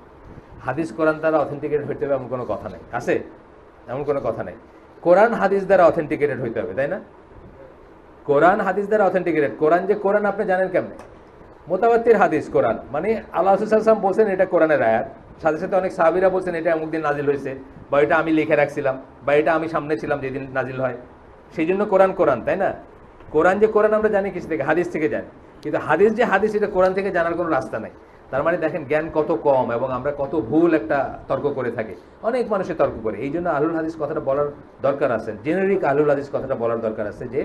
হাদিস কোরআন দ্বারা অথেন্টিকেটেড হইতে হবে এমন কোনো কথা নাই, আছে? এমন কোনো কথা নাই। কোরআন হাদিস দ্বারা অথেন্টিকেটেড হইতে হবে, তাই না? কোরআন হাদিস দ্বারা অথেন্টিকেটেড। কোরআন যে কোরআন আপনি জানেন কেমনে? মোতাবাত্তির হাদিস কোরআন, মানে আল্লাহ রাসূল সাল্লাল্লাহু আলাইহি ওয়াসাল্লাম বলছেন এটা কোরআনের আয়াত, সাথে সাথে অনেক সাহাবীরা বলছেন এটা এমন দিন নাজিল হয়েছে, বা এটা আমি লিখে রাখছিলাম, বা এটা আমি সামনে ছিলাম যেদিন নাজিল হয়, সেই জন্য কোরআন, তাই না? কোরআন যে কোরআন আমরা জানি কিছু থেকে, হাদিস থেকে জানি, কিন্তু হাদিস যে হাদিস এটা কোরআন থেকে জানার কোনো রাস্তা নাই। তার মানে দেখেন জ্ঞান কত কম, এবং আমরা কত ভুল একটা তর্ক করে থাকি, অনেক মানুষের তর্ক করে। এই জন্য আহলুল হাদিস কথাটা বলার দরকার আছে, জেনারিক আহলুল হাদিস কথাটা বলার দরকার আছে যে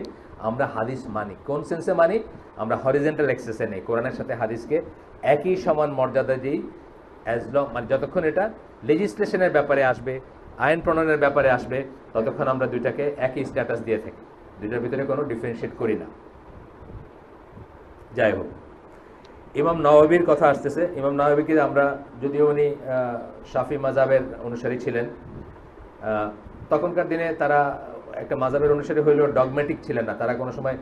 আমরা হাদিস মানি, কোন সেন্সে মানি? আমরা হরিজেন্টাল এক্সেসে নেই, কোরআনের সাথে হাদিসকে একই সমান মর্যাদা দিই, অ্যাজ লং মানে যতক্ষণ এটা লেজিসলেশনের ব্যাপারে আসবে, আইন প্রণয়নের ব্যাপারে আসবে, ততক্ষণ আমরা দুইটাকে একই স্ট্যাটাস দিয়ে থাকি, দুইটার ভিতরে কোনো ডিফারেন্সিয়েট করি না। যাই হোক, ইমাম নওয়াবির কথা আসতেছে। ইমাম নওয়াবিকে আমরা, যদিও উনি শাফি মাযহাবের অনুসারী ছিলেন, তখনকার দিনে তারা একটা মাযহাবের অনুসারী হইলেও ডগমেটিক ছিলেন না। তারা কোনো সময়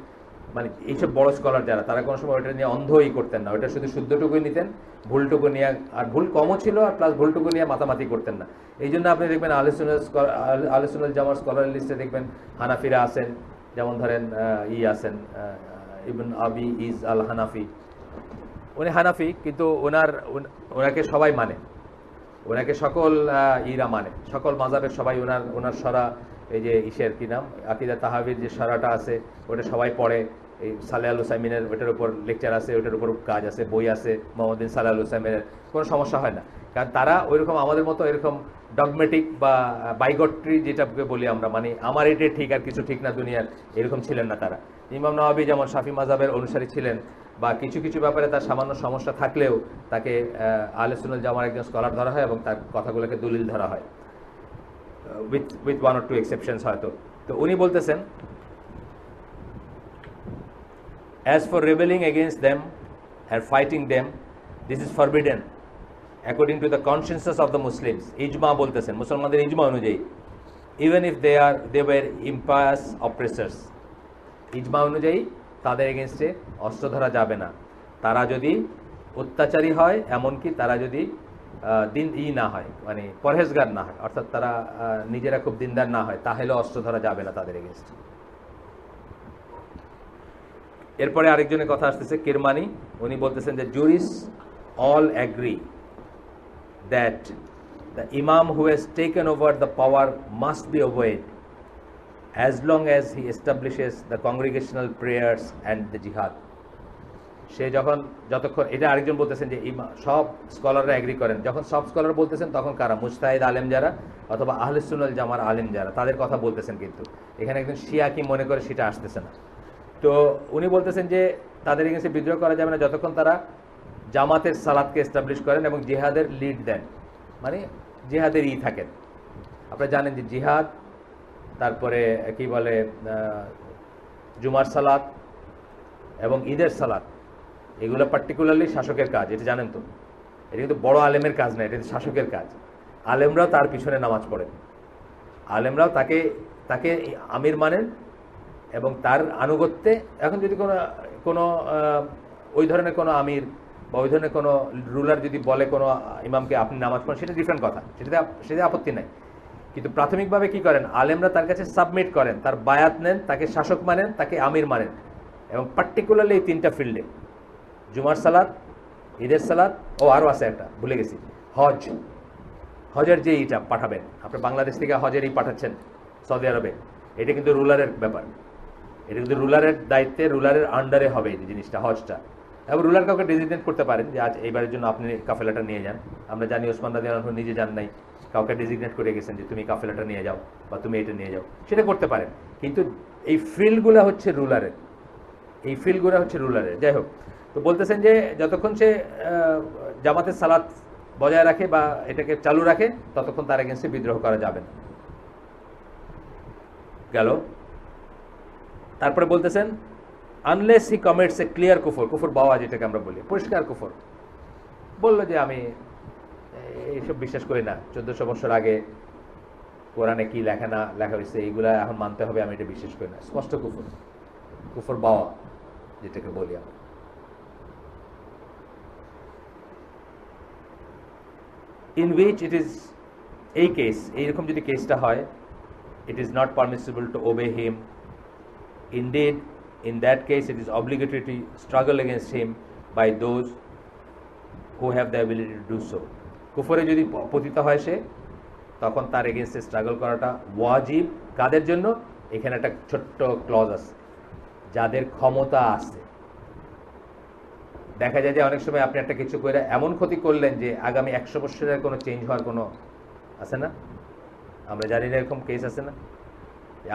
মানে এইসব বড় স্কলার যারা, তারা কোনো সময় ওইটা নিয়ে অন্ধই করতেন না, ওইটা শুধু শুদ্ধটুকুই নিতেন, ভুলটুকু নিয়ে, আর ভুল কমও ছিল, আর প্লাস ভুলটুকু নিয়ে মাতামাতি করতেন না। এই জন্য আপনি দেখবেন আহলুস সুন্নাহ জামার স্কলার লিস্টে দেখবেন হানাফিরা আছেন, যেমন ধরেন আছেন ইবন আবি ইজ আল হানাফি, উনি হানাফি, কিন্তু ওনাকে সবাই মানে, ওনাকে সকল মানে, সকল মাযহাবের সবাই ওনার সরা, এই যে ইসের কি নাম, আকিদা তাহাবির যে সরাটা আছে ওটা সবাই পড়ে। এই সালেহ আল হুসাইমিনের ওটার উপর লেকচার আছে, ওটার উপর কাজ আছে, বই আছে, মোহাম্মদ বিন সালেহ আল হুসাইমিনের, কোনো সমস্যা হয় না। কারণ তারা ওইরকম আমাদের মতো এরকম ডগমেটিক বা বাইগট্রি যেটাকে বলি আমরা, মানে আমার এটাই ঠিক আর কিছু ঠিক না দুনিয়ার, এরকম ছিলেন না তারা। ইমাম নওয়াবী যেমন শাফি মাযহাবের অনুসারী ছিলেন, বা কিছু কিছু ব্যাপারে তার সামান্য সমস্যা থাকলেও তাকে আহলে সুন্নাহ জামার একজন স্কলার ধরা হয় এবং তার কথাগুলোকে দলিল ধরা হয়, with 1 or 2 exceptions হয়তো। তো উনি বলতেছেন, as for rebelling against them and fighting them, this is forbidden according to the consensus of the Muslims. ইজমা বলতেছেন, মুসলমানদের ইজমা অনুযায়ী, even if they were impious oppressors, ইজমা অনুযায়ী তাদের এগেনস্টে অস্ত্র ধরা যাবে না, তারা যদি অত্যাচারী হয়, এমনকি তারা যদি না হয়, মানে পরহেজগার না হয়, অর্থাৎ তারা নিজেরা খুব দিনদার না হয়, তাহলে অস্ত্র ধরা যাবে না তাদের এগেনস্টে। এরপরে আরেকজনের কথা আসতেছে, কিরমানি, উনি বলতেছেন যে জুরিস all agree that the imam who has taken over the power must be obeyed as long as he establishes the congregational prayers and the jihad. সে যতক্ষণ এটা আরেকজন বলতেছেন যে সব স্কলাররা এগ্রি করেন, যখন সব স্কলার বলতেছেন তখন কারা? মুজতাহিদ আলেম যারা অথবা আহলে সুন্নাত জামার আলেম যারা, তাদের কথা বলতেছেন। কিন্তু এখানে একজন শিয়া কি মনে করে সেটা আসতেছে না। তো উনি বলতেছেন যে তাদের এগেন্সে বিদ্রোহ করা যাবে না যতক্ষণ তারা জামাতের সালাতকে এস্টাবলিশ করেন এবং জিহাদের লিড দেন, মানে জিহাদের থাকেন। আপনারা জানেন যে জিহাদ, তারপরে কি বলে জুমার সালাত এবং ঈদের সালাত, এগুলো পার্টিকুলারলি শাসকের কাজ, এটা জানেন তো। এটা কিন্তু বড় আলেমের কাজ না, এটা শাসকের কাজ। আলেমরাও তার পিছনে নামাজ পড়েন, আলেমরাও তাকে আমির মানেন এবং তার আনুগত্যে। এখন যদি কোনো ওই ধরনের কোনো আমির বা ওই ধরনের কোনো রুলার যদি বলে কোনো ইমামকে আপনি নামাজ পড়েন, সেটা ডিফারেন্ট কথা, সেটা আপত্তি নাই। কিন্তু প্রাথমিকভাবে কি করেন? আলেমরা তার কাছে সাবমিট করেন, তার বায়াত নেন, তাকে শাসক মানেন, তাকে আমির মানেন। এবং পার্টিকুলারলি এই তিনটা ফিল্ডে, জুমার সালাত, ঈদের সালাত, ও আরও আছে একটা ভুলে গেছি, হজের যে এইটা পাঠাবেন আপনি বাংলাদেশ থেকে, হজের পাঠাচ্ছেন সৌদি আরবে, এটা কিন্তু রুলারের ব্যাপার, এটা কিন্তু রুলারের দায়িত্বে, রুলারের আন্ডারে হবে এই জিনিসটা, হজটা। এবং রুলার কাউকে ডেজিগনেট করতে পারেন যে আজ এইবারের জন্য আপনি কাফেলাটা নিয়ে যান। আমরা জানি ওসমান রাদিয়াল্লাহু আনহু নিজে যান নাই, কাউকে ডেজিগনেট করে গেছেন যে তুমি কাফেলাটা নিয়ে যাও বা তুমি এটা নিয়ে যাও, সেটা করতে পারেন। কিন্তু এই ফিল্ডগুলো হচ্ছে রুলারের, যাই হোক। তো বলতেছেন যে যতক্ষণ সে জামাতের সালাত বজায় রাখে বা এটাকে চালু রাখে, ততক্ষণ তার এগেন্সে বিদ্রোহ করা যাবে না। গেল। তারপরে বলতেছেন unless he commits A clear কুফর বাওয়া, যেটাকে আমরা বলি পরিষ্কার কুফর। বললো যে আমি এইসব বিশ্বাস করি না, 1400 বছর আগে কোরআনে কি লেখা হয়েছে এইগুলা এখন মানতে হবে, আমি এটা বিশ্বাস করি না। স্পষ্ট কুফর বাওয়া যেটাকে বলি আমরা। ইন উইচ ইট ইজ, এই কেস, এইরকম যদি কেসটা হয়, it is not permissible to obey him. Indeed, in that case, it is obligatory to struggle against him by those who have the ability to do so. কুফরে যদি পতিত হয় সে, তখন তার এগেনস্টে স্ট্রাগল করাটা ওয়াজিব। কাদের জন্য? এখানে একটা ছোট্ট ক্লজ আছে, যাদের ক্ষমতা আছে। দেখা যায় যে অনেক সময় আপনি একটা কিছু করে এমন ক্ষতি করলেন যে আগামী 100 বছরের কোনো চেঞ্জ হওয়ার কোনো আছে না? আমরা জানি না, এরকম কেস আছে না?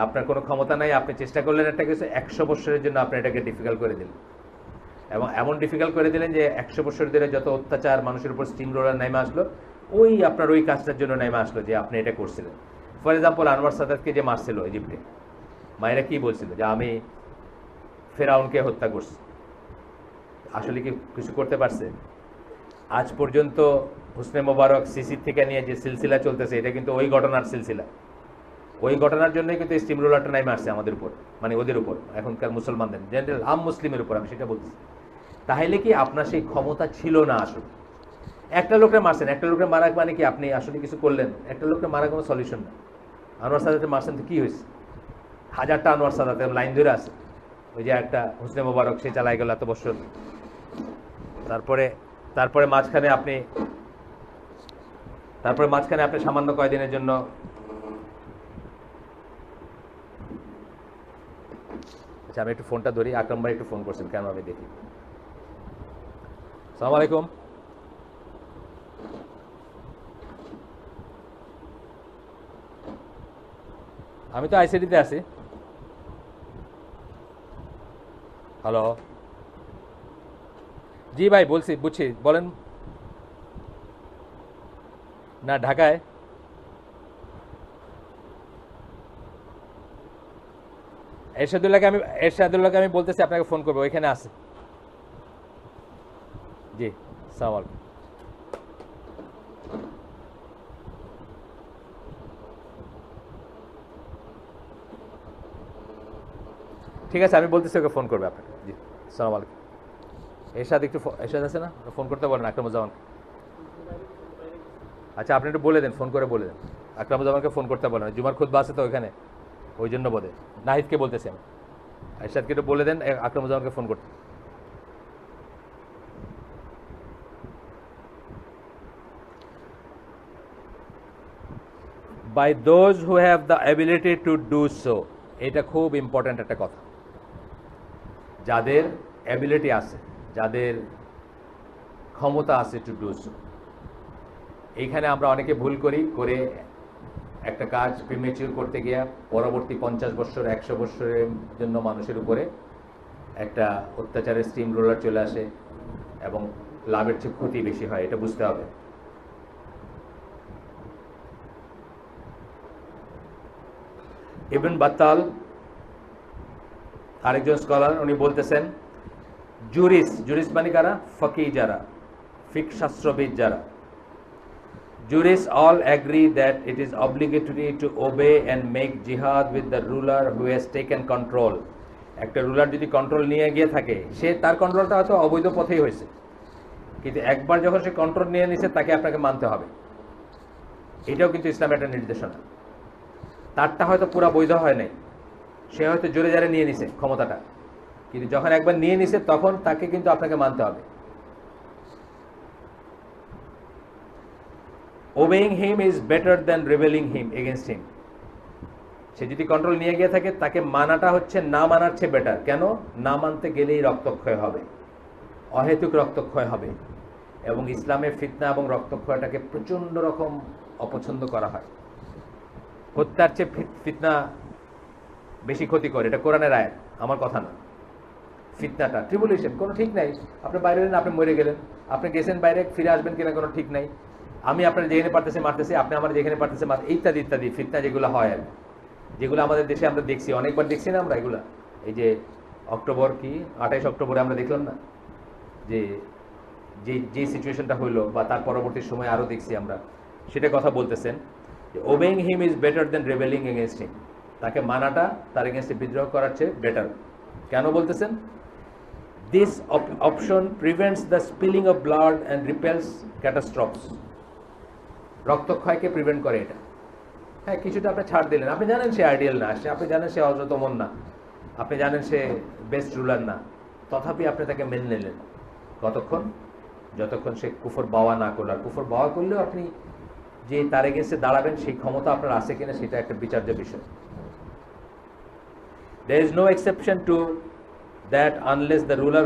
আপনার কোনো ক্ষমতা নাই, আপনি চেষ্টা করলেন একটা কিছু, 100 বছরের জন্য আপনি এটাকে ডিফিকাল্ট করে দিলেন। এবং এমন ডিফিকাল্ট করে দিলেন যে 100 বছর ধরে যত অত্যাচার মানুষের উপর স্টিম রোলার নেমে আসলো, আপনার ওই কাজটার জন্য নেমে আসলো যে আপনি এটা করছিলেন। ফর এক্সাম্পল, আনোয়ার সাদাতকে যে মারছিল ইজিপ্টে, মায়েরা কি বলছিল যে আমি ফেরাউনকে হত্যা করছি। আসলে কি কিছু করতে পারছে? আজ পর্যন্ত হোসনে মোবারক সিসির থেকে নিয়ে যে সিলসিলা চলতেছে, এটা কিন্তু ওই ঘটনার সিলসিলা। ওই ঘটনার জন্যই কিন্তু স্টিম রোলারটা নাইমে আসছে আমাদের উপর, মানে ওদের উপর, এখনকার মুসলমানদের, জেনারেল আম মুসলিমের উপর, আমি সেটা বলছি। তাহলে কি আপনার সেই ক্ষমতা ছিল না? আসলে একটা লোককে মারছেন, একটা লোককে মারা মানে কি আপনি আসলে কিছু করলেন? একটা লোককে মারা কোনো সলিউশন না। আনোয়ার সাদাতে মারছেন তো কি হয়েছে? 1000টা আনোয়ার সাদাতে লাইন ধরে আছে। ওই যে একটা হোসনে মোবারক, সে চালাই গেল এত বছর। তারপরে মাঝখানে আপনি সামান্য কয়দিনের জন্য, আচ্ছা আমি একটু ফোনটা ধরি, আকরাম ভাই একটু ফোন করছেন কেন আমি দেখি। আসসালামু আলাইকুম। আমি তো আইসিডিতে আছি। হ্যালো, জি ভাই বুঝছি, বলেন। না, ঢাকায়। এরশাদুল্লাহকে আমি বলতেছি আপনাকে ফোন করবো, ওইখানে আছে। জি, আসসালামু আলাইকুম। ঠিক আছে, আমি বলতেছি ওকে ফোন করবে আপনাকে। জি, আসসালামু আলাইকুম। এরশাদ আছে না? ফোন করতে বলেন আকরামুজ্জামানকে। আচ্ছা, আপনি একটু বলে দেন, ফোন করে বলে দেন আকরামুজ্জামানকে ফোন করতে বলেন। জুমার খুতবা আছে তো ওইখানে, ওই জন্য বোধে নাহিদকে বলতেছি আমি। এরশাদকে একটু বলে দেন আকরামুজ্জামানকে ফোন করতে। by those who have the ability to do so. এটা খুব ইম্পর্ট্যান্ট একটা কথা, যাদের অ্যাবিলিটি আছে, যাদের ক্ষমতা আছে টু ডু সো। এইখানে আমরা অনেকে ভুল করি, করে একটা কাজ প্রিমেচিউর করতে গিয়ে পরবর্তী 50 বছর 100 বছরের জন্য মানুষের উপরে একটা অত্যাচারের স্টিম রোলার চলে আসে এবং লাভের চেয়ে ক্ষতি বেশি হয়, এটা বুঝতে হবে। ইবন বাত্তাল আরেকজন স্কলার, উনি বলতেছেন জুরিস মানে কারা? ফকি যারা, ফিক শাস্ত্রবিদ যারা। Jurists all agree that it is obligatory to obey and make jihad with the ruler who has taken control. একটা রুলার যদি কন্ট্রোল নিয়ে গিয়ে থাকে, সে তার কন্ট্রোলটা হয়তো অবৈধ পথেই হয়েছে, কিন্তু একবার যখন সে কন্ট্রোল নিয়ে নিছে তাকে আপনাকে মানতে হবে। এটাও কিন্তু ইসলামের একটা নির্দেশনা। তারটা হয়তো পুরো বৈধ হয় নাই, সে হয়তো জোরে জারে নিয়ে নিছে ক্ষমতাটা, কিন্তু যখন একবার নিয়ে নিছে তখন তাকে কিন্তু আপনাকে মানতে হবে। Obeying him is better than rebelling him against him. সে যদি কন্ট্রোল নিয়ে গিয়ে থাকে, তাকে মানাটা হচ্ছে না মানার চেয়ে বেটার। কেন? না মানতে গেলেই রক্তক্ষয় হবে, অহেতুক রক্তক্ষয় হবে, এবং ইসলামে ফিতনা এবং রক্তক্ষয়টাকে প্রচন্ড রকম অপছন্দ করা হয়। হত্যার চেয়ে ফিতনা বেশি ক্ষতি করে, এটা কোরআনের আয়াত, আমার কথা না। ফিতনাটা ট্রিবুলেশন কোনো ঠিক নাই, আপনি বাইরে গেলেন, আপনি মরে গেলেন, আপনি গেছেন বাইরে, ফিরে আসবেন কিনা কোনো ঠিক নাই, আমি আপনার যেখানে পারতেছি মারতেছি, আপনি আমার যেখানে পারতেছে মার, ইত্যাদি ইত্যাদি ফিতনা যেগুলো হয়, আর যেগুলো আমাদের দেশে আমরা দেখছি, অনেকবার দেখছি না আমরা এগুলা। এই যে অক্টোবর কি 28 অক্টোবরে আমরা দেখলাম না যে যে সিচুয়েশনটা হইলো, বা তার পরবর্তী সময় আরও দেখছি আমরা, সেটা কথা বলতেছেন যে obeying him is better than rebelling against him. তাকে মানাটা তার এগেনস্টে বিদ্রোহ করার চেয়ে বেটার। কেন বলতেছেন? This option prevents the spilling of blood and repels catastrophes. রক্তক্ষয়কে প্রিভেন্ট করে এটা। হ্যাঁ, কিছুটা আপনি ছাড় দিলেন, আপনি জানেন সে আইডিয়াল না, আপনি জানেন সে হযরত ওমর না, আপনি জানেন সে বেস্ট রুলার না, তথাপি আপনি তাকে মেনে নিলেন। কতক্ষণ? যতক্ষণ সে কুফর বাওয়া না করল। আর কুফর বাওয়া করলেও আপনি যে তার এগেন্সে দাঁড়াবেন সেই ক্ষমতা আপনার আছে কিনা, সেটা একটা বিচার্য বিষয়। There is no exception to that unless the ruler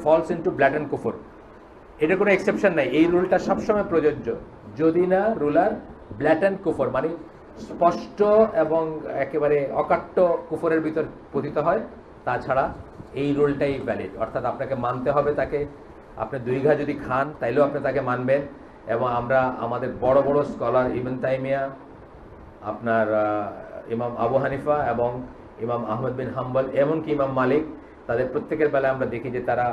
falls into blatant kufr. এটা কোনো এক্সেপশন নাই, এই রুলটা সবসময় প্রযোজ্য যদি না রুলার ব্ল্যাটেন্ট কুফর মানে স্পষ্ট এবং একেবারে অকাট্য কুফরের ভিতর পতিত হয়, তাছাড়া এই রুলটাই ভ্যালিড। অর্থাৎ আপনাকে মানতে হবে তাকে, আপনি 2 ঘা যদি খান তাইলেও আপনি তাকে মানবেন। এবং আমরা আমাদের বড় বড় স্কলার ইবন তাইমিয়া, আপনার ইমাম আবু হানিফা এবং ইমাম আহমদ বিন হাম্বল, এমনকি ইমাম মালিক, তাদের প্রত্যেকের বেলায় আমরা দেখি যে তারা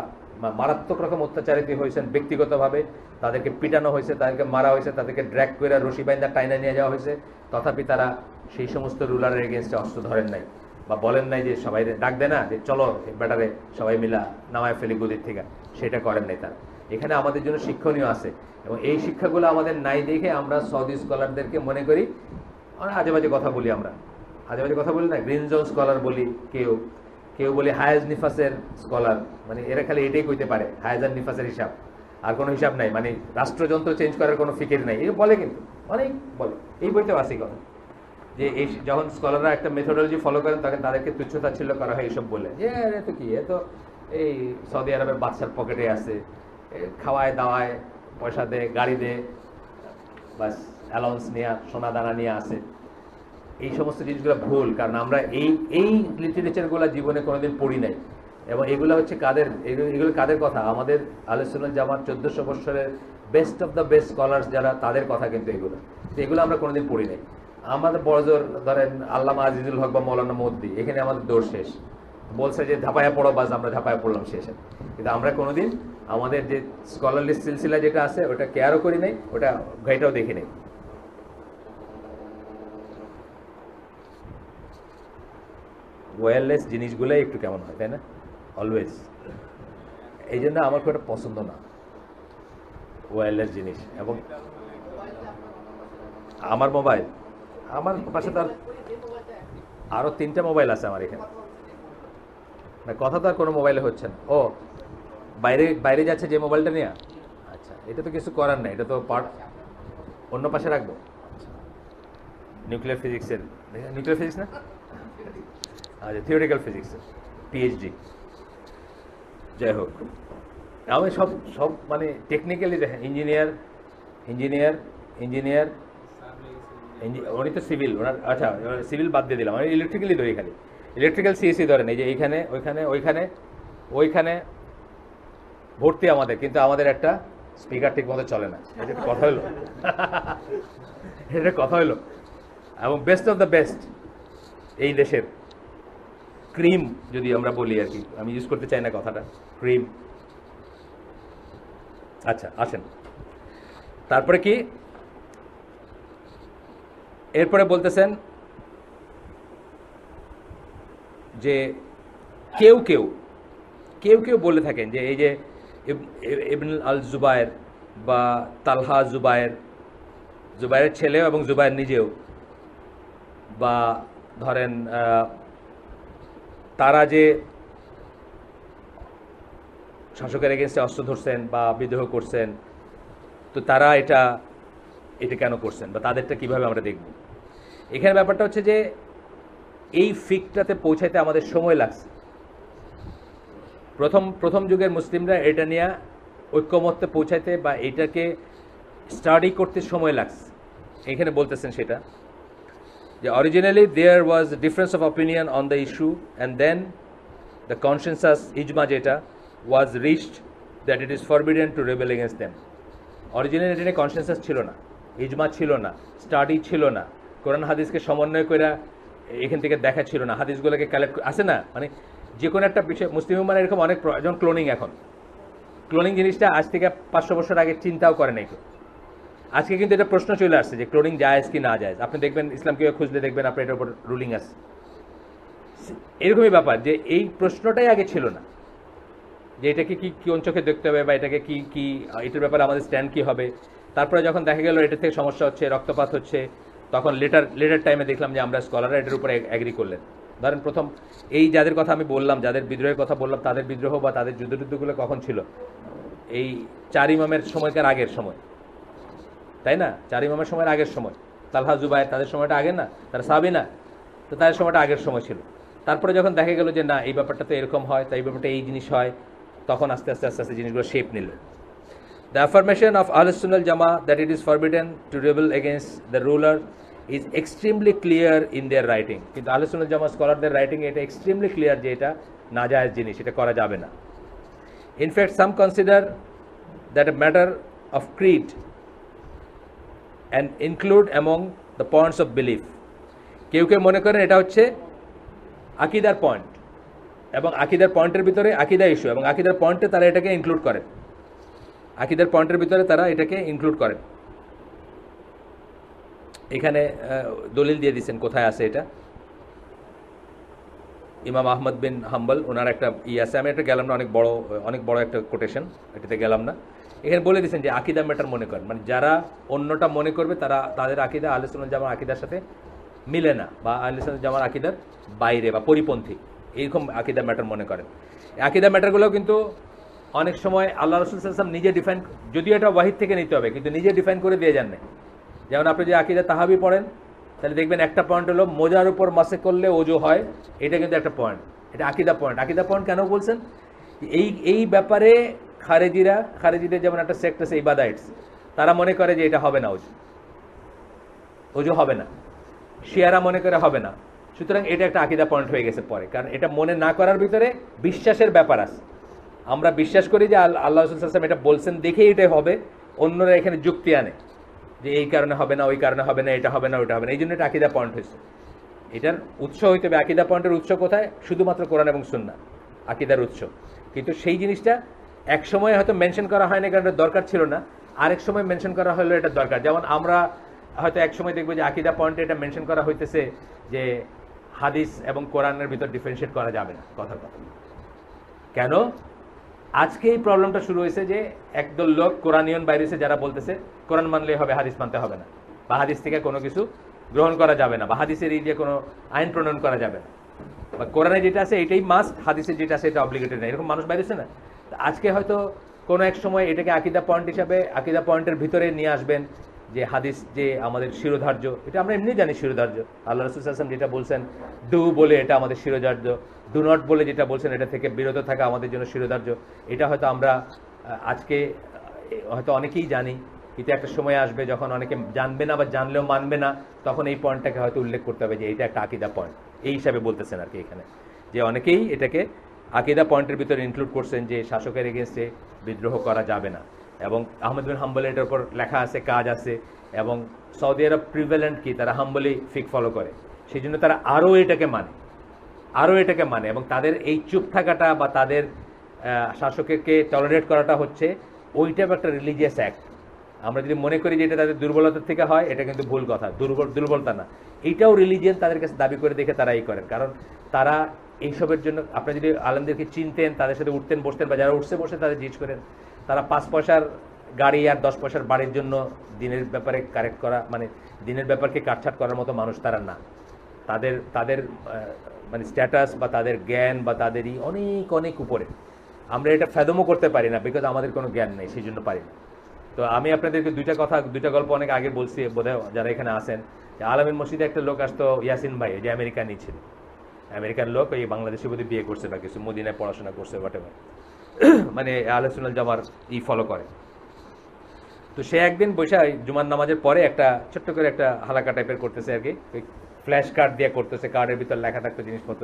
মারাত্মক রকম অত্যাচারিত হয়েছেন ব্যক্তিগতভাবে, তাদেরকে পিটানো হয়েছে, তাদেরকে মারা হয়েছে, তাদেরকে ড্র্যাগ করে রশি বাইন্দা টাইনা নিয়ে যাওয়া হয়েছে, তথাপি তারা সেই সমস্ত রুলারের এগেনস্টে অস্ত্র ধরেন নাই, বা বলেন নাই যে সবাই ডাক দেয় না যে চলো ব্যাটারে সবাই মিলা নামায় ফেলি গদির থেকে, সেটা করেন নাই তারা। এখানে আমাদের জন্য শিক্ষণীয় আছে, এবং এই শিক্ষাগুলো আমাদের নাই দেখে আমরা সৌদি স্কলারদেরকে মনে করি অনেক আজে বাজে কথা বলি। আমরা আজে বাজে কথা বলি না, গ্রিন জোন স্কলার বলি, কেউ বলে হায়াজ নিফাসের স্কলার, মানে এরা খালি এটাই কইতে পারে হায়াজ আর নিফাসের হিসাব, আর কোনো হিসাব নাই, মানে রাষ্ট্রযন্ত্র চেঞ্জ করার কোনো ফিকির নাই, এই বলে, কিন্তু অনেক বলে। এই বইতেও আসি কথা যে এই যখন স্কলাররা একটা মেথোডোলজি ফলো করেন তখন তাদেরকে তুচ্ছতাচ্ছিল্য করা হয় এইসব বলে, যে এ তো কি, এ তো এই সৌদি আরবের বাদশার পকেটে আছে, খাওয়ায় দাওয়ায় পয়সা দেয়, গাড়ি দেয়, বাস অ্যালাউন্স নিয়ে সোনা দানা নিয়ে আসে। এই সমস্ত জিনিসগুলো ভুল, কারণ আমরা এই লিটারেচারগুলো জীবনে কোনোদিন পড়ি নাই। এবং এগুলো হচ্ছে এগুলো কাদের কথা? আমাদের আহলে সুন্নাত জামাত 1400 বছরের best of the best scholars যারা, তাদের কথা কিন্তু এগুলো আমরা কোনোদিন পড়ি নাই। আমাদের বড়জোর ধরেন আল্লামা আজিজুল হক বা মৌলানা মুদ্দি, এখানে আমাদের দৌড় শেষ, বলছে যে ঝাঁপায়া পড়ো, বাস আমরা ঝাঁপায়া পড়লাম শেষে। কিন্তু আমরা কোনোদিন আমাদের যে স্কলারলি সিলসিলা যেটা আছে ওটা কেয়ারও করি নাই, ওটা ঘাইটাও দেখি নাই। ওয়্যারলেস জিনিসগুলোই একটু কেমন হয়, তাই না? অলওয়েজ। এই জন্য আমার খুব একটা পছন্দ না ওয়্যারলেস জিনিস। এবং আমার মোবাইল, আমার পাশে তার আরও 3টা মোবাইল আছে আমার এখানে, না কথা তো আর কোনো মোবাইলে হচ্ছে না। ও বাইরে যাচ্ছে যে মোবাইলটা নিয়ে, আচ্ছা, এটা তো কিছু করার নাই, এটা তো পার্ট। অন্য পাশে রাখবো। নিউক্লিয়ার ফিজিক্সের, নিউক্লিয়ার ফিজিক্স না, আচ্ছা থিওরিটিক্যাল ফিজিক্সের পিএইচডি। যাই হোক, আমি সব সব মানে টেকনিক্যালি দেখেন, ইঞ্জিনিয়ার ইঞ্জিনিয়ার ইঞ্জিনিয়ার উনি তো সিভিল, ওনার আচ্ছা সিভিল বাদ দিয়ে দিলাম, আমি ইলেকট্রিক্যালি ধরি, খালি ইলেকট্রিক্যাল সিএসসি ধরেন, এই যে এইখানে ওইখানে ওইখানে ওইখানে ভর্তি আমাদের, কিন্তু আমাদের একটা স্পিকার ঠিক মতো চলে না। এটা কথা হলো, এটা কথা হলো। এবং বেস্ট অফ দ্য বেস্ট এই দেশের ক্রিম যদি আমরা বলি আর কি, আমি ইউজ করতে চাই না কথাটা, ক্রিম। আচ্ছা আসেন, তারপরে কি এরপরে বলতেছেন যে কেউ কেউ কেউ কেউ বলে থাকেন যে এই যে ইবন আল জুবায়ের বা তালহা জুবায়ের, জুবায়ের ছেলেও এবং জুবায়ের নিজেও, বা ধরেন তারা যে শাসকের এগেনস্টে অস্ত্র ধরছেন বা বিদ্রোহ করছেন, তো তারা এটা কেন করছেন বা তাদেরটা কিভাবে আমরা দেখব। এখানে ব্যাপারটা হচ্ছে যে এই ফিকটাতে পৌঁছাইতে আমাদের সময় লাগছে। প্রথম যুগের মুসলিমরা এটা নিয়ে ঐক্যমত্যে পৌঁছাইতে বা এটাকে স্টাডি করতে সময় লাগছে। এখানে বলতেছেন সেটা যে originally there was difference of opinion on the issue and then the consensus ইজমা যেটা was reached that it is forbidden to rebel against them. Originally এটা নিয়ে কনসেনসাস ছিল না, ইজমা ছিল না, স্টাডি ছিল না, কোরআন হাদিসকে সমন্বয় করে এখান থেকে দেখা ছিল না, হাদিসগুলোকে কালেক্ট আসে না, মানে যে কোনো একটা বিষয় মুসলিম উম্মাহর এরকম অনেক, যেমন ক্লোনিং, এখন ক্লোনিং জিনিসটা আজ থেকে 500 বছর আগে চিন্তাও করে নাই কেউ। আজকে কিন্তু এটা প্রশ্ন চলে আসছে যে ক্লোনিং জায়েজ কি না জায়েজ। আপনি দেখবেন ইসলামকে খুঁজলে দেখবেন আপনার এটার উপর রুলিং আছে। এরকমই ব্যাপার যে এই প্রশ্নটাই আগে ছিল না, যে এটাকে কি কোন চোখে দেখতে হবে বা এটাকে কি কি এটার ব্যাপারে আমাদের স্ট্যান্ড কি হবে। তারপরে যখন দেখা গেল এটা থেকে সমস্যা হচ্ছে, রক্তপাত হচ্ছে, তখন লেটার টাইমে দেখলাম যে আমরা স্কলাররা এটার উপরে অ্যাগ্রি করলেন। ধরেন প্রথম এই যাদের কথা আমি বললাম, যাদের বিদ্রোহের কথা বললাম, তাদের বিদ্রোহ বা তাদের যুদ্ধগুলো কখন ছিল? এই 4 ইমামের সময়কার আগের সময়, তাই না? 4 ইমামের সময়ের আগের সময়। তালহা জুবায়ের তাদের সময়টা আগে না, তারা সাহাবী না, তো তাদের সময়টা আগের সময় ছিল। তারপরে যখন দেখা গেল যে না এই ব্যাপারটা তো এরকম হয়, তাই এই ব্যাপারটা এই জিনিস হয়, তখন আস্তে আস্তে আস্তে আস্তে জিনিসগুলো শেপ নিল। দ্য অ্যাফার্মেশন অফ আহলুস সুন্নাহ ওয়াল জামাআহ that it is forbidden to rebel against the ruler is extremely clear in their writing. কিন্তু আহলুস সুন্নাহ ওয়াল জামাআহ স্কলারদের রাইটিং এটা এক্সট্রিমলি ক্লিয়ার যে এটা নাজায়েজ জিনিস, এটা করা যাবে না। In fact some consider that a matter of creed and include among the points of belief. কেউ কেউ মনে করেন এটা হচ্ছে আকিদার পয়েন্ট, এবং আকিদার পয়েন্টের ভিতরে আকিদা ইস্যু, এবং আকিদার পয়েন্টে তারা এটাকে ইনক্লুড করেন, আকিদার পয়েন্টের ভিতরে তারা এটাকে ইনক্লুড করেন। এখানে দলিল দিয়ে দিচ্ছেন কোথায় আছে এটা। ইমাম আহমদ বিন হাম্বল ওনার একটা আছে, আমি এটা গেলাম না, অনেক বড় একটা কোটেশন, এটাতে গেলাম না। এখানে বলে দিচ্ছেন যে আকিদা ম্যাটার মনে করেন, মানে যারা অন্যটা মনে করবে তাদের আকিদা আহলে সুন্নাহ জামার আকিদার সাথে মিলে না, বা আহলে সুন্নাহ জামার আকিদার বাইরে বা পরিপন্থী, এইরকম আকিদা ম্যাটার মনে করেন। আকিদা ম্যাটারগুলো কিন্তু অনেক সময় আল্লাহ রাসূল সাল্লাল্লাহু আলাইহি ওয়াসাল্লাম নিজে ডিফাইন, যদিও এটা ওয়াহিদ থেকে নিতে হবে, কিন্তু নিজে ডিফাইন করে দিয়ে যান না। যেমন আপনি যে আকিদা তাহাবি পড়েন, তাহলে দেখবেন একটা পয়েন্ট হলো মোজার উপর মাসে করলে ওজু হয়, এটা কিন্তু একটা পয়েন্ট, এটা আকিদা পয়েন্ট। আকিদা পয়েন্ট কেন বলছেন? এই ব্যাপারে খারেজিদের যেমন একটা সেক্ট আছে ইবাদাইটস, তারা মনে করে যে এটা হবে না, ওজু হবে না। শিয়ারা মনে করে হবে না। সুতরাং এটা একটা আকিদা পয়েন্ট হয়ে গেছে পরে, কারণ এটা মনে না করার ভিতরে বিশ্বাসের ব্যাপার আছে। আমরা বিশ্বাস করি যে আল্লাহ রাসূল সাল্লাল্লাহু আলাইহি ওয়াসাল্লাম এটা বলছেন দেখেই এটাই হবে, অন্যরা এখানে যুক্তি আনে যে এই কারণে হবে না, ওই কারণে হবে না, এটা হবে না, ওইটা হবে না, এই জন্য এটা আকিদা পয়েন্ট হয়েছে। এটার উৎস হইতে হবে, আকিদা পয়েন্টের উৎস কোথায়? শুধুমাত্র কোরআন এবং সুন্নাহ আকিদার উৎস। কিন্তু সেই জিনিসটা এক সময় হয়তো মেনশন করা হয় না কারণ এটা দরকার ছিল না, আরেক সময় মেনশন করা হলো এটা দরকার। যেমন আমরা হয়তো এক সময় দেখবো যে আকিদা পয়েন্টে এটা মেনশন করা হইতেছে যে হাদিস এবং কোরআনের ভিতর ডিফারেন্সিয়েট করা যাবে না, কথার কথা। কেন আজকে এই প্রবলেমটা শুরু হয়েছে যে একদল লোক কোরআনিয়ন বাইরেছে, যারা বলতেছে কোরআন মানলেই হবে, হাদিস মানতে হবে না, বা হাদিস থেকে কোনো কিছু গ্রহণ করা যাবে না, বা হাদিসের এই দিয়ে কোনো আইন প্রণয়ন করা যাবে না, বা কোরআনে যেটা আছে এটাই মাস্ট, হাদিসের যেটা আছে এটা অব্লিগেটেড না, এরকম মানুষ বাইরেছে না। আজকে হয়তো কোনো এক সময় এটাকে আকিদা পয়েন্ট হিসাবে, আকিদা পয়েন্টের ভিতরে নিয়ে আসবেন যে হাদিস যে আমাদের শিরোধার্য, এটা আমরা এমনি জানি শিরোধার্য। আল্লাহ রাসূল সাল্লাল্লাহু আলাইহি ওয়াসাল্লাম যেটা বলছেন ডু বলে এটা আমাদের শিরোধার্য, ডু নট বলে যেটা বলছেন এটা থেকে বিরত থাকা আমাদের জন্য শিরোধার্য। এটা হয়তো আমরা আজকে হয়তো অনেকেই জানি, কিন্তু একটা সময় আসবে যখন অনেকে জানবে না বা জানলেও মানবে না, তখন এই পয়েন্টটাকে হয়তো উল্লেখ করতে হবে যে এটা একটা আকীদা পয়েন্ট। এই হিসাবে বলতেছেন আর কি এখানে, যে অনেকেই এটাকে আকীদা পয়েন্টের ভিতরে ইনক্লুড করছেন যে শাসকের এগেনস্টে বিদ্রোহ করা যাবে না। এবং আহমদ বিন হাম্বলের এটার উপর লেখা আছে, কাজ আছে, এবং সৌদি আরব প্রিভ্যালেন্ট কি তারা হাম্বলি ফিক ফলো করে, সেই জন্য তারা আরও এটাকে মানে, এবং তাদের এই চুপ থাকাটা বা তাদের শাসককে টলারেট করাটা হচ্ছে ওইটা একটা রিলিজিয়াস অ্যাক্ট। আমরা যদি মনে করি যে এটা তাদের দুর্বলতার থেকে হয়, এটা কিন্তু ভুল কথা, দুর্বলতা না, এইটাও রিলিজিয়ান তাদের কাছে দাবি করে দেখে তারা এই করেন। কারণ তারা এইসবের জন্য, আপনি যদি আলেমদেরকে চিনতেন, তাদের সাথে উঠতেন বসতেন, বা যারা উঠছে বসে তাদের জিজ্ঞেস করেন, তারা 5 পয়সার গাড়ি আর 10 পয়সার বাড়ির জন্য দিনের ব্যাপারে কারেক্ট করা, মানে দিনের ব্যাপারকে কাটছাট করার মতো মানুষ তারা না। তাদের মানে স্ট্যাটাস বা তাদের জ্ঞান বা তাদেরই অনেক অনেক উপরে। আমরা এটা ফেদমও করতে পারি না, বিকজ আমাদের কোনো জ্ঞান নেই, সেই জন্য পারি না। তো আমি আপনাদেরকে দুইটা গল্প অনেক আগে বলছি, বোধহয় যারা এখানে আসেন, যে আলামিন মসজিদে একটা লোক আসতো, ইয়াসিন ভাই, যে আমেরিকানই ছিল, আমেরিকান লোক, ওই বাংলাদেশি বোধহয় বিয়ে করছে বা কিছু, মদিনায় পড়াশোনা করছে, হোয়াটএভার, মানে আহলে সুন্নাত জামার ফলো করে। তো সে একদিন বৈশা জুমার নামাজের পরে একটা ছোট্ট করে একটা হালাকা টাইপের করতেছে আর কি, ওই ফ্ল্যাশ কার্ড দিয়ে করতেছে, কার্ডের ভিতর লেখা থাকতো জিনিসপত্র।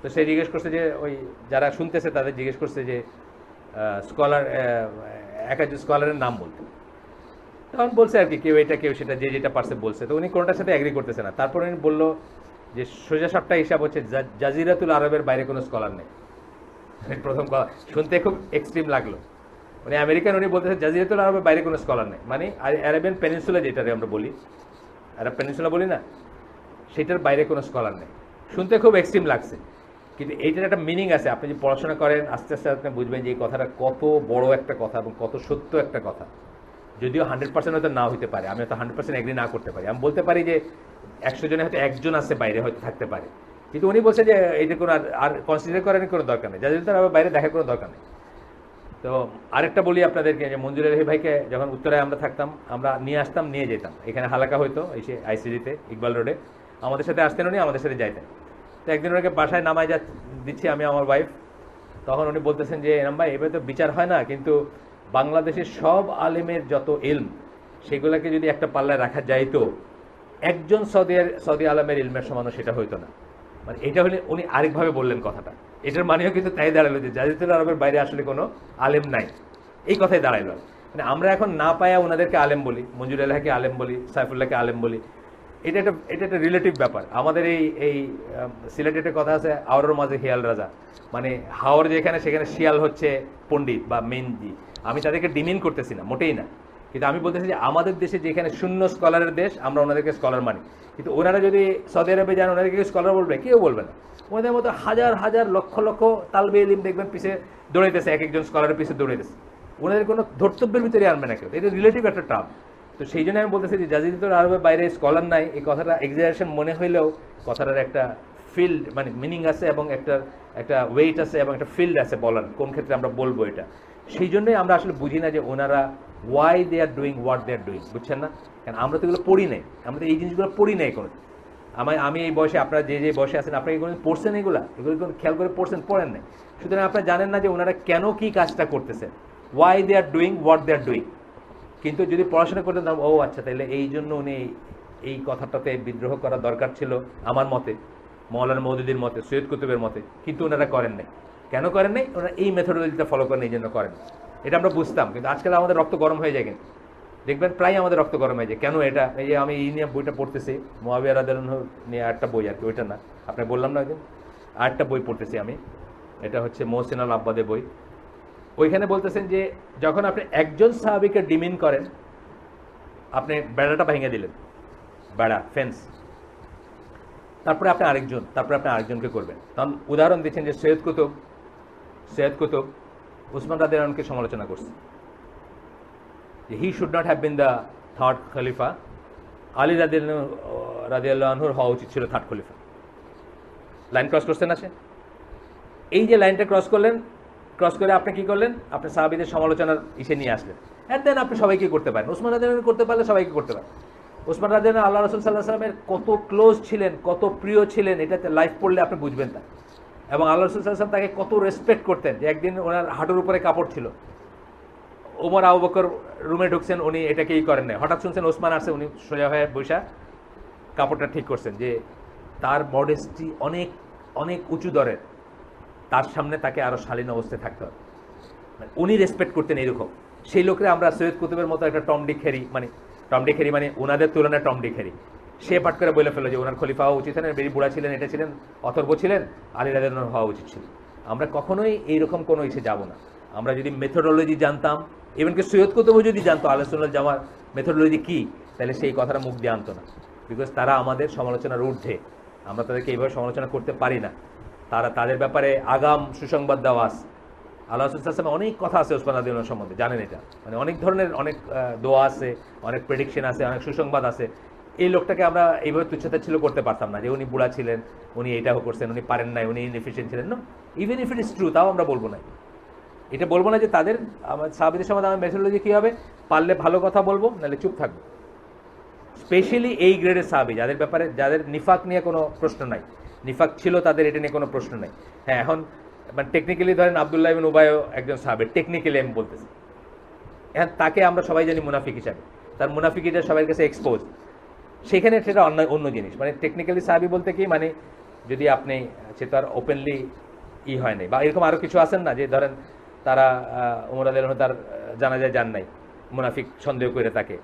তো সে জিজ্ঞেস করছে যে, ওই যারা শুনতেছে তাদের জিজ্ঞেস করছে যে স্কলার, একজন স্কলারের নাম বলতে। তখন বলছে আর কি, কেউ এটা কেউ সেটা, যে যেটা পারছে বলছে। তো উনি কোনোটার সাথে অ্যাগ্রি করতেছে না। তারপর উনি বললো যে সোজা সাপটা হিসাব হচ্ছে জাজিরাতুল আরবের বাইরে কোনো স্কলার নেই। প্রথম কথা শুনতে খুব এক্সট্রিম লাগলো, মানে আমেরিকান, উনি বলতেছে জাজিরাতুল আরবের বাইরে কোনো স্কলার নেই, মানে আরাবিয়ান পেনিনসুলা যেটারে আমরা বলি, আরব পেনিনসুলা বলি না, সেটার বাইরে কোনো স্কলার নেই। শুনতে খুব এক্সট্রিম লাগছে, কিন্তু এইটার একটা মিনিং আছে। আপনি যদি পড়াশোনা করেন, আস্তে আস্তে আপনি বুঝবেন যে এই কথাটা কত বড় একটা কথা এবং কত সত্য একটা কথা। যদিও 100% হয়তো না হইতে পারে, আমি হয়তো 100% এগ্রি না করতে পারি, আমি বলতে পারি যে 100 জনে হয়তো একজন আছে বাইরে, হয়তো থাকতে পারে, কিন্তু উনি বলছে যে এইটা কোনো আর কনসিডার করার কোনো দরকার নেই, যাদের তার আবার বাইরে দেখার কোনো দরকার নেই। তো আরেকটা বলি আপনাদেরকে, যে মঞ্জুর আলহী ভাইকে যখন উত্তরায় আমরা থাকতাম, আমরা নিয়ে আসতাম, নিয়ে যেতাম, এখানে হালাকা হইতো এসে আইসিডিতে, ইকবাল রোডে, আমাদের সাথে আসতেন উনি, আমাদের সাথে যাইতেন। তো একদিন ওনাকে বাসায় নামাই দিচ্ছি আমি, আমার ওয়াইফ, তখন উনি বলতেছেন যে এরম ভাই, এভাবে তো বিচার হয় না, কিন্তু বাংলাদেশের সব আলেমের যত ইলম, সেগুলোকে যদি একটা পাল্লায় রাখা যাইতো, একজন সৌদি আলমের ইলমের সমানও সেটা হইতো না। মানে এটা হলে উনি আরেকভাবে বললেন কথাটা, এটার মানেও কিন্তু তাই দাঁড়ালো যে জাজিরাতুল আরবের বাইরে আসলে কোনো আলেম নাই, এই কথাই দাঁড়াইল। মানে আমরা এখন না পায়া ওনাদেরকে আলেম বলি, মঞ্জুর আলহাকে আলেম বলি, সাইফুল্লাহকে আলেম বলি, এটা একটা রিলেটিভ ব্যাপার। আমাদের এই সিলেটের কথা আছে, আওয়ার মাঝে হিয়াল রাজা, মানে হাওর যেখানে, সেখানে শিয়াল হচ্ছে পণ্ডিত বা মেনজি। আমি তাদেরকে ডিমিন করতেছি না, মোটেই না, কিন্তু আমি বলতেছি যে আমাদের দেশে যেখানে শূন্য স্কলারের দেশ, আমরা ওনাদেরকে স্কলার মানি, কিন্তু ওনারা যদি সৌদি আরবে যান, ওনাদেরকে স্কলার বলবে? কেউ বলবে না। ওনাদের মতো হাজার হাজার লক্ষ লক্ষ তালবে ইলম দেখবেন পিছিয়ে দৌড়াইতেছে, এক একজন স্কলারের পিছিয়ে দৌড়াইতেছে, ওনাদের কোনো ধর্তব্যের ভিতরে আনবে না কেউ, এটা রিলেটিভ একটা টার্ম। তো সেই জন্য আমি বলতেছি যে জাজিরাতুল আরবের বাইরে স্কলার নাই, এই কথাটা এক্সাজারেশন মনে হইলেও কথাটার একটা ফিল্ড, মানে মিনিং আছে, এবং একটা ওয়েট আছে, এবং একটা ফিল্ড আছে বলার কোন ক্ষেত্রে আমরা বলবো এটা। সেই জন্যই আমরা আসলে বুঝি না যে ওনারা why they are doing what they are doing, বুঝছেন না? কারণ আমরা তো এগুলো পড়ি নাই, আমরা তো এই জিনিসগুলো পড়ি নাই কোনো। আমি এই বয়সে, আপনারা যে বয়সে আছেন, আপনারা এগুলো পড়ছেন, এগুলো কোনো খেয়াল করে পড়েন নাই। সুতরাং আপনারা জানেন না যে ওনারা কেন কি কাজটা করতেছেন, why they are doing what they are doing. কিন্তু যদি পড়াশোনা করতেন, ও আচ্ছা, তাহলে এই জন্য উনি এই কথাটাতে বিদ্রোহ করা দরকার ছিল আমার মতে, মৌলানা মওদুদির মতে, সৈয়দ কুতুবের মতে, কিন্তু ওনারা করেন নাই। কেন করেন নাই? ওনারা এই মেথোডোলজিটা ফলো করেন, এই জন্য করেন। এটা আমরা বুঝতাম, কিন্তু আজকাল আমাদের রক্ত গরম হয়ে যায়, কিন্তু দেখবেন প্রায় আমাদের রক্ত গরম হয়ে যায়। কেন এটা? এই যে আমি এই নিয়ে বইটা পড়তেছি, মুআবিয়া রাদিয়াল্লাহু আনহু নিয়ে একটা বই আর কি, ওইটা না, আপনাকে বললাম না একদিন, আরেকটা বই পড়তেছি আমি, এটা হচ্ছে মোহসিন আল আব্বাদের বই। ওইখানে বলতেছেন যে যখন আপনি একজন সাহাবীকে ডিমিন করেন, আপনি বেড়াটা ভেঙে দিলেন, বেড়া, ফেন্স, তারপরে আপনি আরেকজনকে করবেন। তখন উদাহরণ দিচ্ছেন যে সৈয়দ কুতুব উসমান রাদিয়াল্লাহু আনহুকে সমালোচনা করছে, যে he should not have been the third খলিফা, আলী রাদিয়াল্লাহু আনহুর হওয়া উচিত ছিল থার্ড খলিফা। লাইন ক্রস করছেন না সে? এই যে লাইনটা ক্রস করে আপনি কি করলেন? আপনি সাহাবীদের সমালোচনার ইসে নিয়ে আসলেন। অ্যান্ড দেন আপনি সবাইকে করতে পারেন। ওসমান রাদিয়াল্লাহু করতে পারলে সবাইকে করতে পারেন। ওসমান রাদিয়াল্লাহু আল্লাহ রাসূল সাল্লাল্লাহু আলাইহি ওয়াসাল্লামের কত ক্লোজ ছিলেন, কত প্রিয় ছিলেন, এটাতে লাইফ পড়লে আপনি বুঝবেন তা। এবং আল্লাহ রাসূল সাল্লাল্লাহু আলাইহি ওয়াসাল্লাম তাকে কত রেসপেক্ট করতেন, যে একদিন ওনার হাঁটুর উপরে কাপড় ছিল, ওমর আবু বকর রুমে ঢুকছেন, উনি এটাকেই করেন নাই, হঠাৎ শুনছেন ওসমান আসছে, উনি সোজা হয়ে বৈশা কাপড়টা ঠিক করছেন, যে তার মডেস্টি অনেক অনেক উঁচু দরের, তার সামনে তাকে আরও শালীন অবস্থায় থাকতে হবে, উনি রেসপেক্ট করতেন এইরকম। সেই লোকরে আমরা সৈয়দ কুতুবের মতো একটা টমডিখেরি মানে ওনাদের তুলনায় টমডিখেরি, সে পাঠ করে বলে ফেলো যে ওনার খলিফা হওয়া উচিত না, বেরি বুড়া ছিলেন, এটা ছিলেন, অথর্ব ছিলেন, আলী রাদিয়াল্লাহু হওয়া উচিত ছিল। আমরা কখনোই এইরকম কোনো ইসে যাব না। আমরা যদি মেথোডোলজি জানতাম, ইভেনকি সৈয়দ কুতুবও যদি জানতো আহলে সুন্নাত জামার মেথোডোলজি কী, তাহলে সেই কথাটা মুখ দিয়ে আনতো না, বিকজ তারা আমাদের সমালোচনার ঊর্ধ্বে, আমরা তাদেরকে এইভাবে সমালোচনা করতে পারি না। তাদের ব্যাপারে আগাম সুসংবাদ দেওয়া আছে। আল্লাহ রাসূল সাল্লাল্লাহু আলাইহি ওয়াসাল্লাম অনেক কথা আছে ওসমান রাদিয়াল্লাহু সম্বন্ধে, জানেন এটা, মানে অনেক ধরনের অনেক দোয়া আছে, অনেক প্রেডিকশন আছে, অনেক সুসংবাদ আছে। এই লোকটাকে আমরা এইভাবে তুচ্ছতাচ্ছিল্য করতে পারতাম না, যে উনি বুড়া ছিলেন, উনি এইটাও করছেন, উনি পারেন নাই, উনি ইনএফিশিয়েন্ট ছিলেন। No, even if it is true, তাও আমরা বলবো না। এটা বলবো না যে তাদের আমার সাহাবীদের সম্বন্ধে আমার মেথোডোলজি কী হবে, পারলে ভালো কথা বলবো, নাহলে চুপ থাকবো। স্পেশালি এই গ্রেডের সাহাবী যাদের ব্যাপারে, যাদের নিফাক নিয়ে কোনো প্রশ্ন নাই, নিফাক ছিল তাদের, এটা নিয়ে কোনো প্রশ্ন নাই। হ্যাঁ, এখন মানে টেকনিক্যালি ধরেন আব্দুল্লাহ ইবনে উবাইও একজন সাহাবী, টেকনিক্যালি আমি বলতেছি, এখন তাকে আমরা সবাই জানি মুনাফিক হিসাবে, তার মুনাফিকিটা সবার কাছে এক্সপোজ, সেখানে সেটা অন্য জিনিস। মানে টেকনিক্যালি সাহাবী বলতে কি, মানে যদি আপনি, সে তো আর ওপেনলি হয় নাই, বা এরকম আরও কিছু আছেন না, যে ধরেন তারা ওমর রাদিয়াল্লাহু তার জানাজায় যান নাই, মুনাফিক সন্দেহ করে তাকে,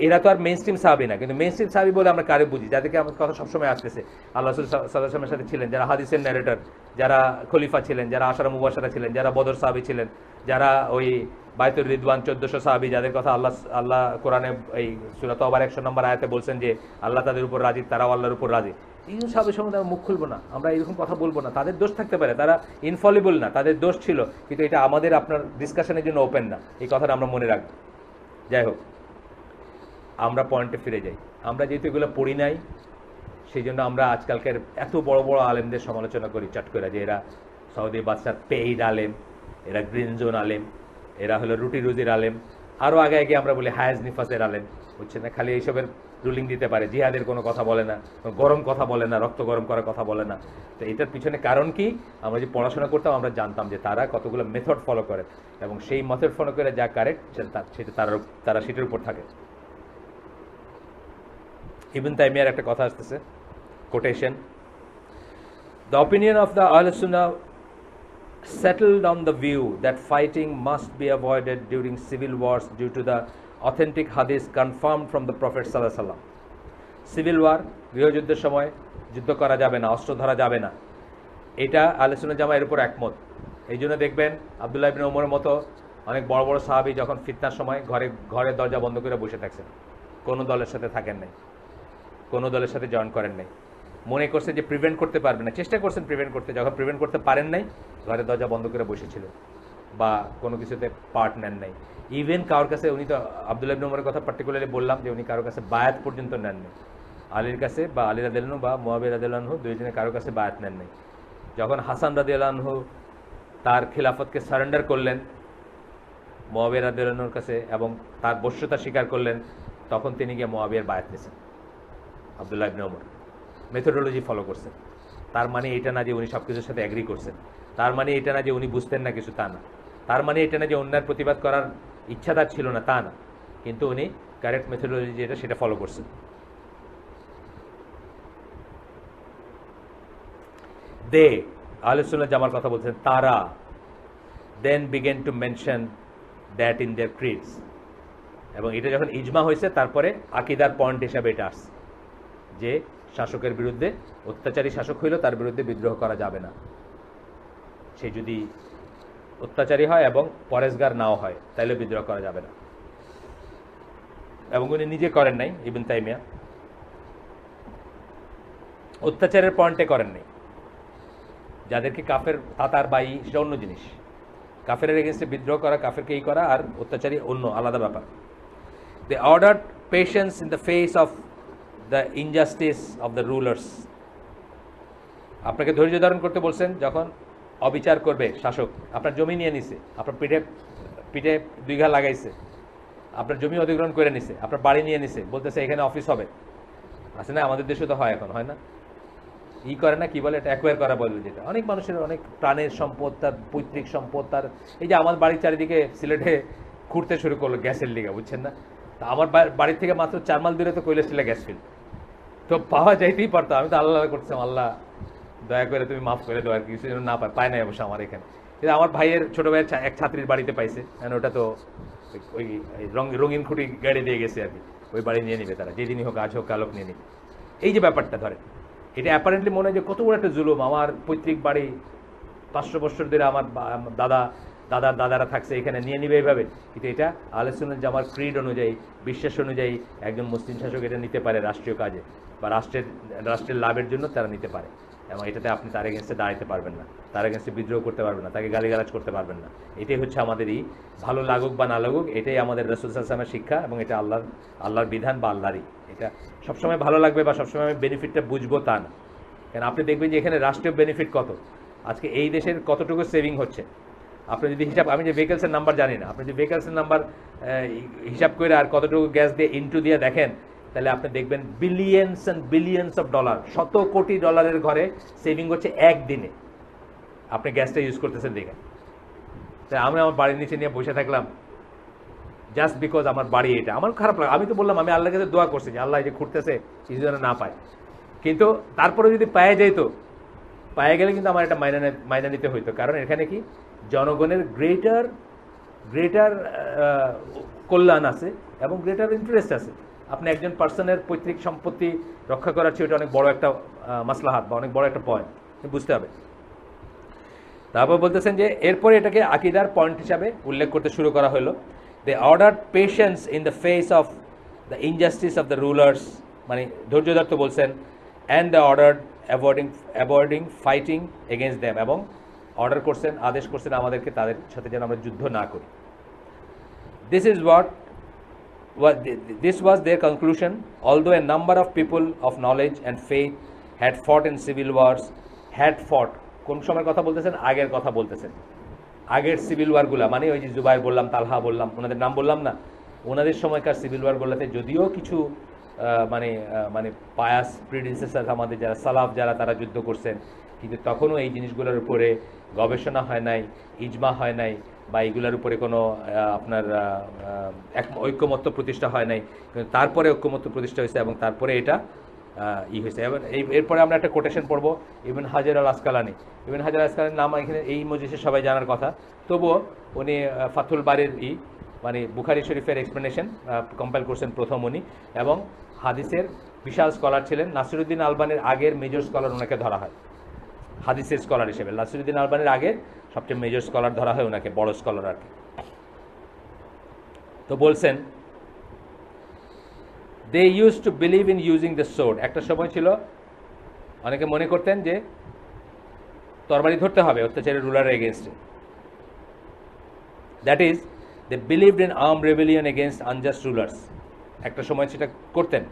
এরা তো আর মেইন স্ট্রিম সাহাবী না। কিন্তু মেইন স্ট্রিম সাহাবী বলে আমরা কারে বুঝি, যাদেরকে আমার কথা সবসময় আসতেছে, আল্লাহ রাসূল সাল্লাল্লাহু আলাইহি ওয়াসাল্লামের সাথে ছিলেন, যারা হাদিসের ন্যারেটর, যারা খলিফা ছিলেন, যারা আশারা মুবাশশারা ছিলেন, যারা বদর সাহাবী ছিলেন, যারা ওই বাইতুর রিদওয়ান 1400 সাহাবী, যাদের কথা আল্লাহ কোরআনে এই সূরা তাওবার 100 নম্বর আয়াতে বলছেন যে আল্লাহ তাদের উপর রাজি, তারাও আল্লাহর উপর রাজি। এই সাহাবীর সম্বন্ধে আমরা মুখ খুলবো না, আমরা এরকম কথা বলবো না। তাদের দোষ থাকতে পারে, তারা ইনফলিবল না, তাদের দোষ ছিল, কিন্তু এটা আমাদের আপনার ডিসকাশনের জন্য ওপেন না, এই কথাটা আমরা মনে রাখবো। যাই হোক, আমরা পয়েন্টে ফিরে যাই। আমরা যেহেতু এগুলো পড়ি নাই, সেই জন্য আমরা আজকালকার এত বড় বড় আলেমদের সমালোচনা করি চট করে, যে এরা সৌদি বাদশার পেইড আলেম, এরা গ্রিন জোন আলেম, এরা হলো রুটি রুজির আলেম, আরও আগে আগে আমরা বলি হায়াজ নিফাসের আলেম, বুঝছেন না, খালি এইসবের রুলিং দিতে পারে, জিহাদের কোনো কথা বলে না, গরম কথা বলে না, রক্ত গরম করার কথা বলে না। তো এটার পিছনে কারণ কি, আমরা যে পড়াশোনা করতাম আমরা জানতাম যে তারা কতগুলো মেথড ফলো করে, এবং সেই মেথড ফলো করে যা কারেক্ট সেটা তারা সেটার উপর থাকে। ইবন তাইমিয়ার একটা কথা আসতেছে, quotation, the opinion of the আহলে সুন্নাহ settled on the view that fighting must be avoided during civil wars due to the authentic hadith confirmed from the Prophet sallallahu alaihi wasallam. Civil war, গৃহযুদ্ধের সময় যুদ্ধ করা যাবে না, অস্ত্র ধরা যাবে না, এটা আহলে সুন্নাহ জামা এর উপর একমত। এই জন্য দেখবেন আব্দুল্লাহ ইবনে ওমরের মতো অনেক বড় বড় সাহাবী যখন ফিতনার সময় ঘরের দরজা বন্ধ করে বসে থাকছেন, কোনো দলের সাথে থাকেন নাই, কোনো দলের সাথে জয়েন করেন নাই, মনে করছে যে প্রিভেন্ট করতে পারবে না, চেষ্টা করছেন প্রিভেন্ট করতে, যখন প্রিভেন্ট করতে পারেন নাই ঘরের দরজা বন্ধ করে বসেছিল, বা কোনো কিছুতে পার্ট নেন নাই। ইভেন কারোর কাছে, উনি তো আব্দুল্লাহ ইবনে ওমরের কথা পার্টিকুলারলি বললাম, যে উনি কারোর কাছে বায়াত পর্যন্ত নেন নাই, আলীর কাছে বা আলী রাদিয়াল্লাহু বা মুয়াবিয়া রাদিয়াল্লাহু দুইজনে কারোর কাছে বায়াত নেন নাই। যখন হাসান রাদিয়াল্লাহু তার খিলাফতকে সারেন্ডার করলেন মুয়াবিয়া রাদিয়াল্লাহুর কাছে এবং তার বশ্যতা স্বীকার করলেন, তখন তিনি গিয়ে মুয়াবিয়ার বায়াত নিয়েছেন। আব্দুল্লাহ ইবনে ওমর মেথোডোলজি ফলো করছেন। তার মানে এটা না যে উনি সব কিছুর সাথে অ্যাগ্রি করছেন, তার মানে এটা না যে উনি বুঝতেন না কিছু, তা না, তার মানে এটা না যে অন্যায়ের প্রতিবাদ করার ইচ্ছা তার ছিল না, তা না, কিন্তু উনি কারেক্ট মেথোডোলজি যেটা সেটা ফলো করছেন। দে আহলে সুন্নাহ জামার কথা বলছেন, তারা then begin to mention that in their creeds, এবং এটা যখন ইজমা হয়েছে তারপরে আকিদার পয়েন্ট হিসাবে এটা আসছে যে শাসকের বিরুদ্ধে, অত্যাচারী শাসক হইল তার বিরুদ্ধে বিদ্রোহ করা যাবে না, সে যদি অত্যাচারী হয় এবং পরেশগার নাও হয় তাইলে বিদ্রোহ করা যাবে না। এবং উনি নিজে করেন নাই, ইবন তাইমিয়া অত্যাচারের পয়েন্টে করেন নাই, যাদেরকে কাফের তাতার বাই সেটা অন্য জিনিস, কাফের এগেনস্টে বিদ্রোহ করা, কাফেরকে এই করা, আর অত্যাচারী অন্য আলাদা ব্যাপার। They ordered patience in the face of the injustice of the rulers, আপনাকে ধৈর্য ধারণ করতে বলছেন যখন অবিচার করবে শাসক, আপনার জমি নিয়ে নিছে, আপনার পিঠে পিঠে 2 ঘা লাগাইছে, আপনার জমি অধিগ্রহণ করে নিছে, আপনার বাড়ি নিয়ে নিছে, বলতেছে এখানে অফিস হবে, আছে না? আমাদের দেশে তো হয়, এখন হয় না? করে না, কি বলে এটা, অ্যাকোয়ার করা বলে যেটা। অনেক মানুষের অনেক প্রাণের সম্পদ, তার পৈতৃক সম্পদ, তার এই যে আমার বাড়ির চারিদিকে সিলেটে ঘুরতে শুরু করলো গ্যাসের লিগা, বুঝছেন না? তা আমার বাড়ির থেকে মাত্র 4 মাইল দূরে তো কৈলাসটিলা গ্যাস ফিল্ড, তো পাওয়া যাইতেই পারতো। আমি তো আল্লাহ করছিলাম, আল্লাহ দয়া করে তুমি মাফ করে দাও আর কিছু যেন না পায় নাই অবশ্য আমার এখানে। কিন্তু আমার ভাইয়ের ছোট ভাইয়ের এক ছাত্রীর বাড়িতে পাইছে, ওটা তো ওই রঙিন খুঁটি গাড়ি দিয়ে গেছে আর কি, ওই বাড়ি নিয়ে নিবে তারা, যেদিনই হোক, আজ হোক কালক নিয়ে নিবে। এই যে ব্যাপারটা ধরে, এটা অ্যাপারেন্টলি মনে হয় যে কত বড় একটা জুলুম। আমার পৈতৃক বাড়ি 500 বছর ধরে আমার দাদারা থাকছে, এখানে নিয়ে নিবে এইভাবে। কিন্তু এটা আহলে সুন্নাত জামার ক্রিড অনুযায়ী, বিশ্বাস অনুযায়ী একজন মুসলিম শাসক এটা নিতে পারে রাষ্ট্রীয় কাজে বা রাষ্ট্রের লাভের জন্য তারা নিতে পারে, এবং এটাতে আপনি তার এগেনস্টে দাঁড়াতে পারবেন না, তার এগেনস্টে বিদ্রোহ করতে পারবেন না, তাকে গালিগালাজ করতে পারবেন না। এটাই হচ্ছে আমাদেরই, ভালো লাগুক বা না লাগুক, এটাই আমাদের রাসূল সাল্লাল্লাহু আলাইহি ওয়াসাল্লামের শিক্ষা, এবং এটা আল্লাহর বিধান বা আল্লাহরই। এটা সবসময় ভালো লাগবে বা সবসময় আমি বেনিফিটটা বুঝবো তা না। কারণ আপনি দেখবেন যে এখানে রাষ্ট্রীয় বেনিফিট কত, আজকে এই দেশের কতটুকু সেভিং হচ্ছে। আপনি যদি হিসাব, আমি যে ভেহিকলসের নাম্বার জানি না, আপনি যদি ভেহিকলসের নাম্বার হিসাব করে আর কতটুকু গ্যাস দিয়ে ইনটু দিয়ে দেখেন, তাহলে আপনি দেখবেন billions and billions of dollar, $100 কোটি ঘরে সেভিং হচ্ছে একদিনে, আপনি গ্যাসটা ইউজ করতেছেন দেখেন। তাই আমি আমার বাড়ির নিচে নিয়ে বসে থাকলাম জাস্ট বিকজ আমার বাড়ি এটা। আমার খারাপ লাগে, আমি তো বললাম আমি আল্লাহর কাছে দোয়া করছি যে আল্লাহ এই যে ঘুরতেছে কিছু যেন না পায়, কিন্তু তারপরে যদি পায়ে যেত, পায়ে গেলে কিন্তু আমার এটা মাইনা নিতে হইতো। কারণ এখানে কি জনগণের গ্রেটার কল্যাণ আছে এবং গ্রেটার ইন্টারেস্ট আছে। আপনি একজন পার্সনের পৈতৃক সম্পত্তি রক্ষা করার চেয়ে এটা অনেক বড় একটা মাসলাহাত বা অনেক বড় একটা পয়েন্ট বুঝতে হবে। তারপর বলতেছেন যে এরপরে এটাকে আকীদার পয়েন্ট হিসাবে উল্লেখ করতে শুরু করা হলো। They ordered patience in the face of the injustice of the rulers, মানে ধৈর্য ধরতে বলছেন, and the ordered avoiding fighting against them, এবং অর্ডার করছেন, আদেশ করছেন আমাদেরকে তাদের সাথে যেন আমরা যুদ্ধ না করি। This was their conclusion, although a number of people of knowledge and faith had fought in civil wars, কোন সময়ের কথা বলতেছেন? আগের কথা বলতেছেন, আগের সিভিল ওয়ারগুলা, মানে ওই যে জুবাইর বললাম, তালহা বললাম, ওনাদের নাম বললাম না, ওনাদের সময়কার সিভিল ওয়ারগুলোতে যদিও কিছু মানে পায়াস প্রিডিসেসর আমাদের যারা সালাফ যারা তারা যুদ্ধ করছেন, কিন্তু তখনও এই জিনিসগুলোর উপরে গবেষণা হয় নাই, ইজমা হয় নাই, বা এইগুলোর উপরে কোনো আপনার ঐক্যমত্য প্রতিষ্ঠা হয় নাই। কিন্তু তারপরে ঐক্যমত্য প্রতিষ্ঠা হয়েছে এবং তারপরে এটা হয়েছে। এবার এরপরে আমরা একটা কোটেশন পড়বো, ইবন হাজার আল আসকালানি। ইবন হাজার আল আসকালানির নাম এখানে এই মজলিসে সবাই জানার কথা, তবুও উনি ফাথুল বারির মানে বুখারী শরীফের এক্সপ্লেনেশন কম্পাইল করছেন প্রথম উনি, এবং হাদিসের বিশাল স্কলার ছিলেন। নাসিরুদ্দিন আলবানির আগের মেজর স্কলার ওনাকে ধরা হয় হাদিসের স্কলার হিসেবে। নাসিরুদ্দিন আলবানির আগে সবচেয়ে মেজর স্কলার ধরা হয় ওনাকে, বড় স্কলার আর কি। তো বলছেন they use to believe in using the sword. একটা সময় ছিল অনেকে মনে করতেন যে তরবারি ধরতে হবে অত্যাচারের রুলারের এগেনস্টে। That is they believed in arm rebellion against unjust rulers. একটা সময় সেটা করতেন।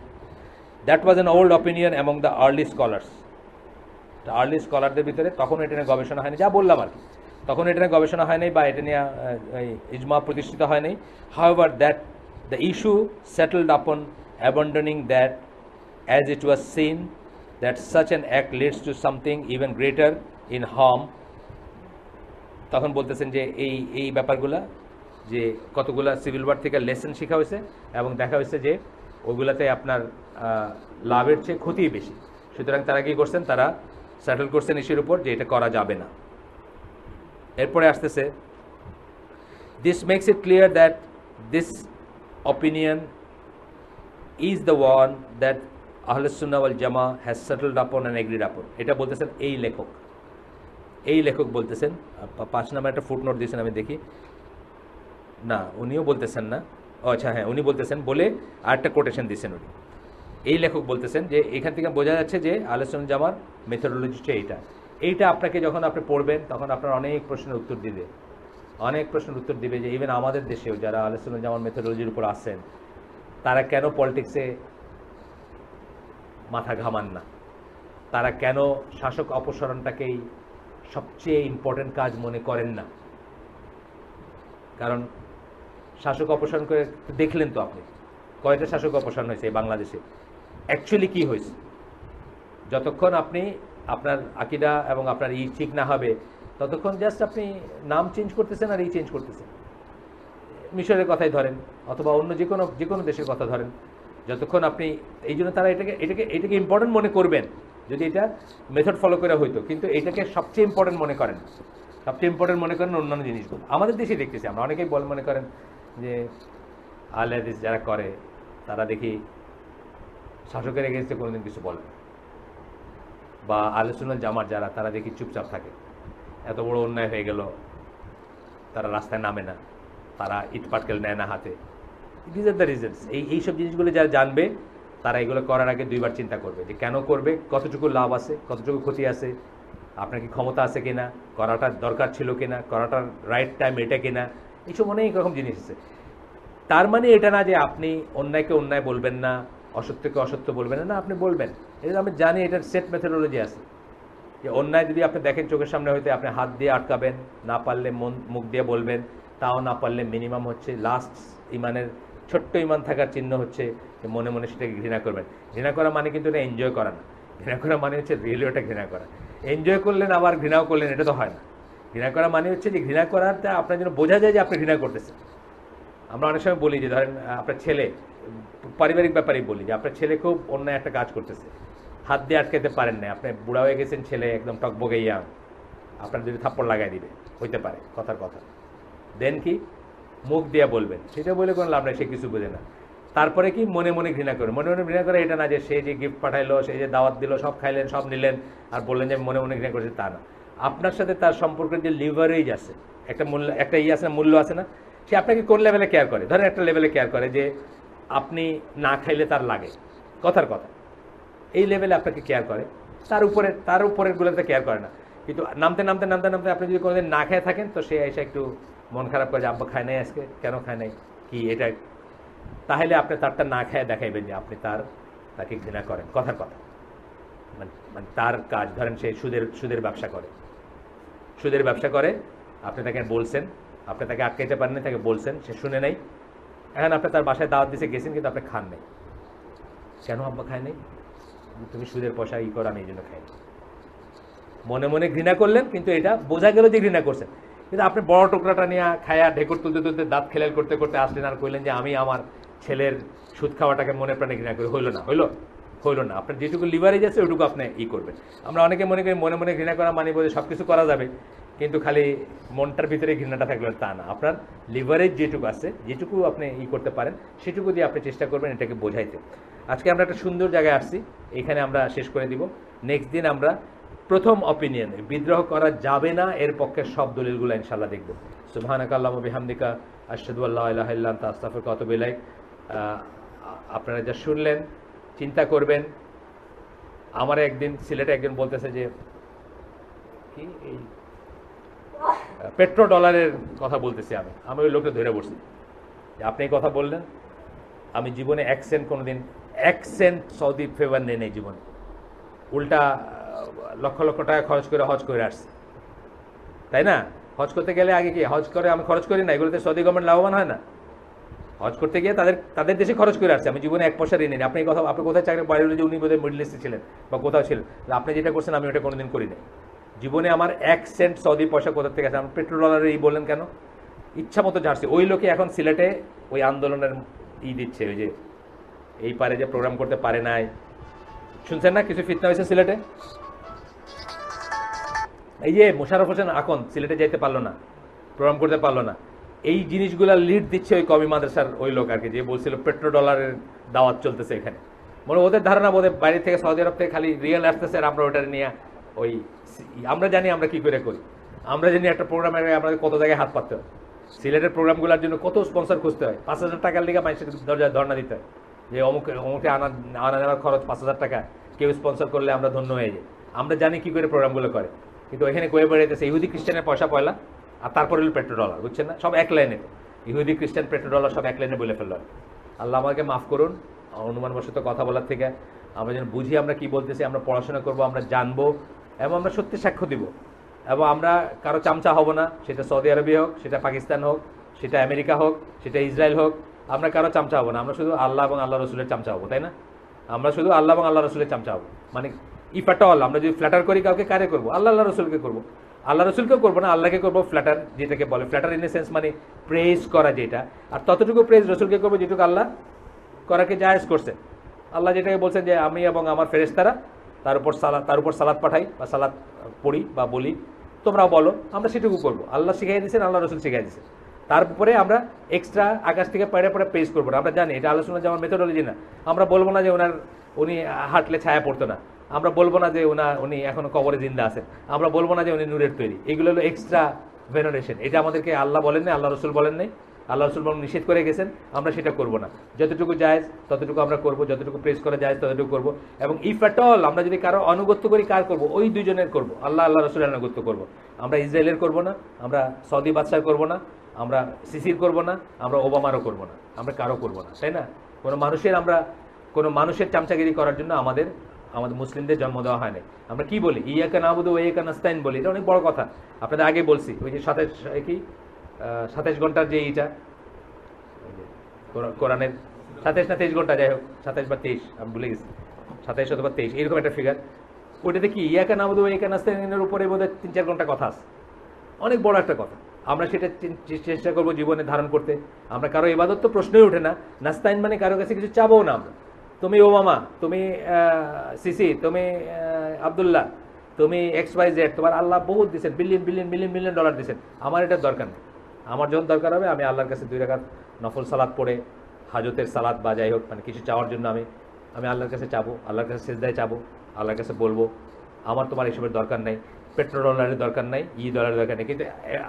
That was an old opinion among the early scholars. Early স্কলারদের ভিতরে তখন এটা নিয়ে গবেষণা হয়নি, যা বললাম আর কি, তখন এটা নিয়ে গবেষণা হয় নাই বা এটা নিয়ে ইজমা প্রতিষ্ঠিত হয় নাই। However that the issue settled আপন abandoning that, as it was seen that such an act leads to something even greater in harm. তখন বলতেছেন যে এই ব্যাপারগুলা, যে কতগুলা সিভিল ওয়ার থেকে লেসন শেখা হয়েছে এবং দেখা হয়েছে যে ওগুলাতে আপনার লাভের চেয়ে ক্ষতিই বেশি। সুতরাং তারা কি করছেন, তারা সেটেল করছেন ইস্যুর উপর যে এটা করা যাবে না। এরপরে আসতেছে, this makes it clear that this opinion is the one that Ahlus Sunnah wal Jamaa has settled upon and agreed upon. এটা বলতেছেন এই লেখক বলতেছেন, 5 নাম্বার একটা ফুটনোট দিয়েছেন, আমি দেখি না, উনিও বলতেছেন না, আচ্ছা হ্যাঁ উনি বলতেছেন বলে আরেকটা কোটেশন দিয়েছেন উনি। এই লেখক বলতেছেন যে এখান থেকে বোঝা যাচ্ছে যে আহলুস সুন্নাহ জামার মেথোডোলজিটা এইটা আপনাকে যখন আপনি পড়বেন তখন আপনার অনেক প্রশ্নের উত্তর দিবে, যে ইভেন আমাদের দেশেও যারা আহলুস সুন্নাহ জামার মেথোডোলজির উপর আসেন তারা কেন পলিটিক্সে মাথা ঘামান না, তারা কেন শাসক অপসারণটাকেই সবচেয়ে ইম্পর্টেন্ট কাজ মনে করেন না। কারণ শাসক অপসারণ করে দেখলেন তো আপনি কয়টা শাসক অপসারণ হয়েছে এই বাংলাদেশে, অ্যাকচুয়ালি কি হয়েছে? যতক্ষণ আপনি আপনার আকিদা এবং আপনার ঠিক না হবে ততক্ষণ জাস্ট আপনি নাম চেঞ্জ করতেছেন আর চেঞ্জ করতেছেন। মিশরের কথাই ধরেন অথবা অন্য যে কোনো দেশের কথা ধরেন, যতক্ষণ আপনি এই জন্য তারা এটাকে ইম্পর্টেন্ট মনে করবেন যদি এটা মেথড ফলো করে হইতো, কিন্তু এটাকে সবচেয়ে ইম্পর্টেন্ট মনে করেন, সবচেয়ে ইম্পর্টেন্ট মনে করেন অন্যান্য জিনিসগুলো। আমাদের দেশে দেখতেছি আমরা অনেকেই মনে করেন যে আহলে হাদিস যারা করে তারা দেখি শাসকের এগেনস্টে কোনোদিন কিছু বলে, বা আহলে সুন্নাত জামাত যারা তারা দেখি চুপচাপ থাকে, এত বড় অন্যায় হয়ে গেল তারা রাস্তায় নামে না, তারা ইট পাটকেল নেয় না হাতে। This are the reasons. এইসব জিনিসগুলো যারা জানবে তারা এগুলো করার আগে দুইবার চিন্তা করবে যে কেন করবে, কতটুকু লাভ আছে, কতটুকু ক্ষতি আছে, আপনার কি ক্ষমতা আছে কিনা, করাটার দরকার ছিল কিনা, করাটার রাইট টাইম এটা কিনা, এইসব অনেক রকম জিনিস আছে। তার মানে এটা না যে আপনি অন্যায়কে অন্যায় বলবেন না, অসত্যকে অসত্য বলবেন না, আপনি বলবেন। এটা আমি জানি এটার সেট মেথোডোলজি আছে যে অন্যায় যদি আপনি দেখেন চোখের সামনে হইতে আপনি হাত দিয়ে আটকাবেন, না পারলে মুখ দিয়ে বলবেন, তাও না পারলে মিনিমাম হচ্ছে লাস্ট ইমানের ছোট্ট ইমান থাকার চিহ্ন হচ্ছে যে মনে মনে সেটাকে ঘৃণা করবেন। ঘৃণা করা মানে কিন্তু এটা এনজয় করা না, ঘৃণা করা মানে হচ্ছে রিয়েলি ওটা ঘৃণা করা। এনজয় করলেন আবার ঘৃণাও করলেন, এটা তো হয় না। ঘৃণা করা মানে হচ্ছে যে ঘৃণা করাটা আপনার জন্য বোঝা যায় যে আপনি ঘৃণা করতেছেন। আমরা অনেক সময় বলি যে ধরেন আপনার ছেলে, পারিবারিক ব্যাপারেই বলি যে আপনার ছেলে খুব অন্যায় একটা কাজ করতেছে, হাত দিয়ে আটকাতে পারেন না, আপনি বুড়া হয়ে গেছেন, ছেলে একদম টকবগে ইয়াং, আপনার যদি থাপ্পড় লাগাই দিবে হইতে পারে কথার কথা, দেন কি মুখ দিয়ে বলবেন, সেটা বলে কোনো লাভ নাই, সে কিছু বোঝে না। তারপরে কি মনে মনে ঘৃণা করে, মনে মনে ঘৃণা করে এটা না যে সে যে গিফট পাঠাইলো, সে যে দাওয়াত দিল, সব খাইলেন সব নিলেন আর বললেন যে মনে মনে ঘৃণা করেছে, তা না। আপনার সাথে তার সম্পর্কের যে লিভারেজ আছে, একটা মূল্য, একটা আছে না, মূল্য আছে না, সে আপনাকে কোন লেভেলে কেয়ার করে। ধরেন একটা লেভেলে কেয়ার করে যে আপনি না খাইলে তার লাগে, কথার কথা, এই লেভেলে আপনাকে কেয়ার করে। তার উপরের গুলোতে কেয়ার করে না। কিন্তু নামতে নামতে নামতে নামতে আপনি যদি কোনোদিন না খেয়ে থাকেন তো সে এসে একটু মন খারাপ করে যে আব্বা খায় নাই আজকে, কেন খায় নাই, কি এটা, তাহলে আপনি তারটা না খেয়ে দেখাইবেন যে আপনি তাকে ঘৃণা করেন, কথার কথা। মানে তার কাজ, ধরেন সে সুদের ব্যবসা করে, আপনি তাকে বলছেন, আপনি তাকে আটকাইতে পারেন না, তাকে বলছেন, সে শুনে নাই, এখন আপনি তার বাসায় দাওয়াত দিতে গেছেন কিন্তু আপনি খান নাই, কেন আব্বা খায় নাই, তুমি সুদের পয়সা করো, আমি এই জন্য খাই। মনে মনে ঘৃণা করলেন, কিন্তু এটা বোঝা গেল যে ঘৃণা করছেন। কিন্তু আপনি বড় টুকরাটা নিয়ে খায়া ঢেকুর তুলতে তুলতে দাঁত খেলাল করতে করতে আসলেন আর কইলেন যে আমি আমার ছেলের সুদ খাওয়াটাকে মনে প্রাণে ঘৃণা করি, হইল না। আপনার যেটুকু লিভারেজ আছে ওইটুকু আপনি করবেন। আমরা অনেকে মনে করি মনে মনে ঘৃণা করা মানে বোঝে সব কিছু করা যাবে, কিন্তু খালি মনটার ভিতরে ঘৃণাটা থাকলে তা না। আপনার লিভারেজ যেটুকু আছে, যেটুকু আপনি করতে পারেন, সেটুকু দিয়ে আপনি চেষ্টা করবেন এটাকে বোঝাইতে। আজকে আমরা একটা সুন্দর জায়গায় আসছি, এখানে আমরা শেষ করে দিব। নেক্সট দিন আমরা প্রথম অপিনিয়ন, বিদ্রোহ করা যাবে না এর পক্ষে সব দলিলগুলো ইনশাআল্লাহ দেখব। সুবহানাকা আল্লাহুম্মা ওয়া বিহামদিকা আশহাদু আল্লা ইলাহা ইল্লা আনতা আস্তাগফিরুকা ওয়া আতুবু ইলাইক। আপনারা যা শুনলেন চিন্তা করবেন। আমার একদিন সিলেটে একজন বলতেছে যে কি এই পেট্রো ডলারের কথা বলতেছি, আমি ওই লোকটা ধরে বসছি যে আপনি এই কথা বললেন, আমি জীবনে এক সেন্ট সৌদি ফেভার নেই জীবনে, উল্টা লক্ষ লক্ষ টাকা খরচ করে হজ করে আসছে, তাই না? হজ করতে গেলে আগে কি হজ করে আমি খরচ করি না, এগুলোতে সৌদি গভর্নমেন্ট লাভবান হয় না? হজ করতে গিয়ে তাদের দেশে খরচ করে আসছে, আমি জীবনে এক পয়সা ঋণ নেই। আপনি কথা, আপনি কোথায় চাকরি বাইরে যে উনি বোধহয় মিডল ইস্টে ছিলেন বা কোথাও ছিলেন, আপনি যেটা করছেন আমি ওটা কোনোদিন করি নাই জীবনে। আমার এক সেন্ট সৌদি পয়সা কোথা থেকে আছে? আমার পেট্রোল ডলারে বললেন কেন? ইচ্ছা মতো ঝাড়ছে। ওই লোকে এখন সিলেটে ওই আন্দোলনের দিচ্ছে, ওই যে এই পারে যে প্রোগ্রাম করতে পারে নাই, শুনছেন না কিছু ফিতনা হয়েছে সিলেটে? এই যে মোশাররফ হোসেন আকন সিলেটে যাইতে পারলো না, প্রোগ্রাম করতে পারলো না, এই জিনিসগুলা লিড দিচ্ছে ওই কমি মাদ্রাসার ওই লোক আর কি, যে বলছিল পেট্রো ডলারের দাওয়াত চলতেছে এখানে। মনে ওদের ধারণা বোধহয় বাইরে থেকে সৌদি আরব থেকে খালি রিয়েল আসতেছে আর আমরা ওটা নিয়ে ওই আমরা জানি আমরা কি করে করি, আমরা জানি একটা প্রোগ্রামের আমাদের কত জায়গায় হাত পাততে হয়। সিলেটের প্রোগ্রামগুলোর জন্য কত স্পন্সর খুঁজতে হয়, 5,000 টাকার লিগে মানুষের দরজায় ধর্ণা দিতে হয় যে অমুকে আনা নেওয়ার খরচ 5,000 টাকা, কেউ স্পন্সর করলে আমরা ধন্য হয়ে যাই। আমরা জানি কি করে প্রোগ্রামগুলো করে, কিন্তু এখানে কয়ে বেড়াইতেছে ইহুদি খ্রিস্টানের পয়সা পয়লা আর তারপরে হলো পেট্রো ডলার, বুঝছেন না? সব এক লাইনে, ইহুদি খ্রিস্টান পেট্রো ডলার সব এক লাইনে বলে ফেলল। আল্লাহ আমাকে মাফ করুন অনুমানবশত কথা বলার থেকে। আমরা যেন বুঝি আমরা কি বলতেছি, আমরা পড়াশোনা করব, আমরা জানবো এবং আমরা সত্যি সাক্ষ্য দিব, এবং আমরা কারো চামচা হব না, সেটা সৌদি আরবি হোক, সেটা পাকিস্তান হোক, সেটা আমেরিকা হোক, সেটা ইসরায়েল হোক, আমরা কারো চামচা হবো না, আমরা শুধু আল্লাহ এবং আল্লাহ রসুলের চামচা হবো, তাই না? আমরা শুধু আল্লাহ এবং আল্লাহ রসুলের চামচা হবো। মানে ইফ অ্যাট অল আমরা যদি ফ্ল্যাটার করি কাউকে, কারে করবো? আল্লাহ আল্লাহ রসুলকে করবো। আল্লাহ রসুলকেও করবো না, আল্লাহকে করবো ফ্ল্যাটার, যেটাকে বলে ফ্ল্যাটার ইন এ সেন্স, মানে প্রেজ করা যেটা। আর ততটুকু প্রেজ রসুলকে করবো যেটুকু আল্লাহ করাকে জায়েজ করছে। আল্লাহ যেটাকে বলছেন যে আমি এবং আমার ফেরেশতারা তার উপর সালাত পাঠাই বা সালাত পড়ি বা বলি, তোমরাও বলো, আমরা সেটুকু করবো। আল্লাহ শিখাই দিয়েছেন, আল্লাহ রসুল শিখাই দিয়েছেন। তারপরে আমরা এক্সট্রা আকাশ থেকে পড়ে পেজ করবো না। আমরা জানি এটা আলোচনা যেমন মেথোডোলজি না। আমরা বলবো না যে উনি হাঁটলে ছায়া পড়তো না, আমরা বলবো না যে উনি এখনো কবরে জিন্দা আছেন, আমরা বলবো না যে উনি নূরের তৈরি। এগুলো হলো এক্সট্রা ভেনারেশন। এটা আমাদেরকে আল্লাহ বলেন নাই, আল্লাহ রসুল বলেন নাই, আল্লাহ রসুল বলেন নিষেধ করে গেছেন, আমরা সেটা করবো না। যতটুকু জায়েজ ততটুকু আমরা করবো, যতটুকু প্রেস করা যায় ততটুকু করবো। এবং ইফ অ্যাট অল আমরা যদি কারো আনুগত্য করি, কার করবো? ওই দুজনের করবো, আল্লাহ আল্লাহ রসুলের আনুগত্য করবো। আমরা ইসরায়েলের করবো না, আমরা সৌদি বাদশার করবো না, আমরা সিসির করবো না, আমরা ওবামারও করবো না, আমরা কারো করবো না, তাই না? কোনো মানুষের চামচাগিরি করার জন্য আমাদের মুসলিমদের জন্ম দেওয়া হয় নাই। আমরা কি বলি? ইয়াকা নাবুদু ওয়া ইয়াকা নাস্তাইন বলি। এটা অনেক বড় কথা, আপনাদের আগে বলছি। ওই যে 27 ঘন্টার যে এইটা কোরআনের 27 না 23 ঘন্টা, যাই হোক 27 বা 23, আমি ভুলে গেছি, 27 অথবা 23 এরকম একটা ফিগার। ওইটাতে কি ইয়াকা নাবুদু ওয়া ইয়াকা নাস্তাইনের উপরে বোধহয় 3-4 ঘন্টা কথা আছে। অনেক বড় একটা কথা। আমরা সেটা চেষ্টা করবো জীবনে ধারণ করতে। আমরা কারো ইবাদত তো প্রশ্নই ওঠে না। নাস্তাইন মানে কারো কাছে কিছু চাবো না আমরা। তুমি ওবামা, তুমি সিসি, তুমি আবদুল্লাহ, তুমি XYZ, তোমার আল্লাহ বহুত দিচ্ছেন, বিলিয়ন ডলার দিচ্ছেন। আমার এটার দরকার নেই। আমার যখন দরকার হবে আমি আল্লাহর কাছে 2 রাকাত নফল সালাত পড়ে, হাজতের সালাত বা যাই হোক, মানে কিছু চাওয়ার জন্য আমি আল্লাহর কাছে চাবো, আল্লাহর কাছে সেজদায় চাবো, আল্লাহর কাছে বলবো আমার তোমার এসবের দরকার নাই, পেট্রোল ডলারের দরকার নাই, ডলারের দরকার নেই। কিন্তু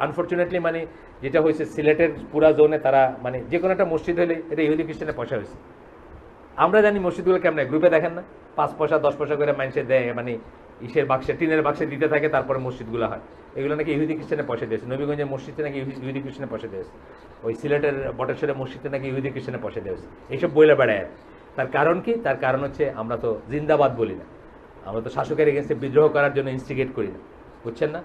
আনফর্চুনেটলি মানে যেটা হয়েছে সিলেটের পুরা জোনে, তারা মানে যে কোনো একটা মসজিদ হলে এটা ইহুদি খ্রিস্টানের পয়সা হয়েছে। আমরা জানি মসজিদগুলো কেমন, গ্রুপে দেখেন না, 5 পয়সা 10 পয়সা করে মানুষে দেয়, মানে ইসের বাক্সে, টিনের বাক্সে দিতে থাকে, তারপরে মসজিদগুলো হয়। এগুলো নাকি ইহুদি খ্রিস্টানের পয়সা দিয়েছে। নবীগঞ্জের মসজিদে নাকি ইহুদি খ্রিস্টানের পয়সা দিয়েছে। ওই সিলেটের বটেশ্বরের মসজিদে নাকি ইহুদি খ্রিস্টানের পয়সা দিয়েছে। এইসব বইলে বেড়ায়। তার কারণ কি? তার কারণ হচ্ছে আমরা তো জিন্দাবাদ বলি না, আমরা তো শাসকের এগেন্সে বিদ্রোহ করার জন্য ইনস্টিগেট করি না, বুঝছেন না?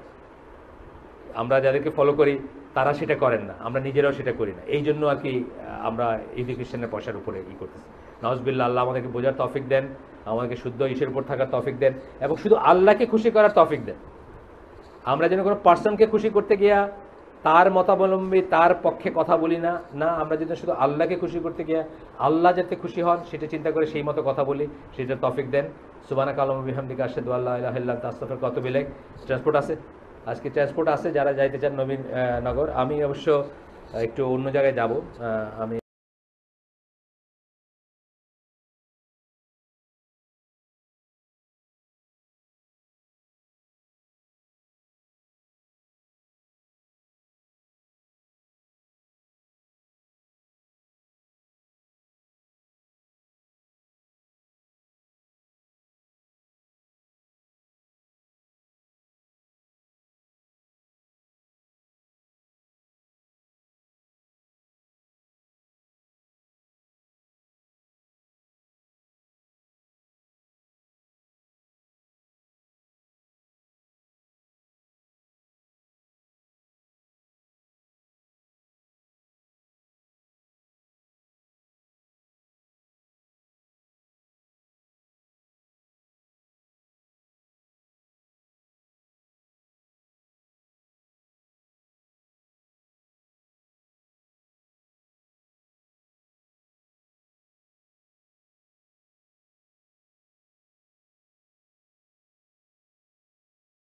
আমরা যাদেরকে ফলো করি তারা সেটা করেন না, আমরা নিজেরাও সেটা করি না। এই জন্য আর কি আমরা ইহুদি খ্রিস্টানের পয়সার উপরে করতেছি। নাউজুবিল্লাহ, আল্লাহ আমাদেরকে বোঝার তৌফিক দেন, আমাদেরকে শুদ্ধ ইসের উপর থাকার তৌফিক দেন, এবং শুধু আল্লাহকে খুশি করার তৌফিক দেন। আমরা যেন কোনো পার্সনকে খুশি করতে গিয়া তার মতাবলম্বী, তার পক্ষে কথা বলি না। না, আমরা যেন শুধু আল্লাহকে খুশি করতে গিয়া আল্লাহ যাতে খুশি হন সেটা চিন্তা করে সেই মতো কথা বলি, সেটা তৌফিক দেন। সুবহানাকা আল্লাহুম্মা বিহামদিকা আশহাদু আল্লা ইলাহা ইল্লা আনতা আস্তাগফিরুকা ওয়া আতুবু ইলাইক। ট্রান্সপোর্ট আছে আজকে, ট্রান্সপোর্ট আছে যারা যাইতে চান নবীনগর। আমি অবশ্য একটু অন্য জায়গায় যাব। আমি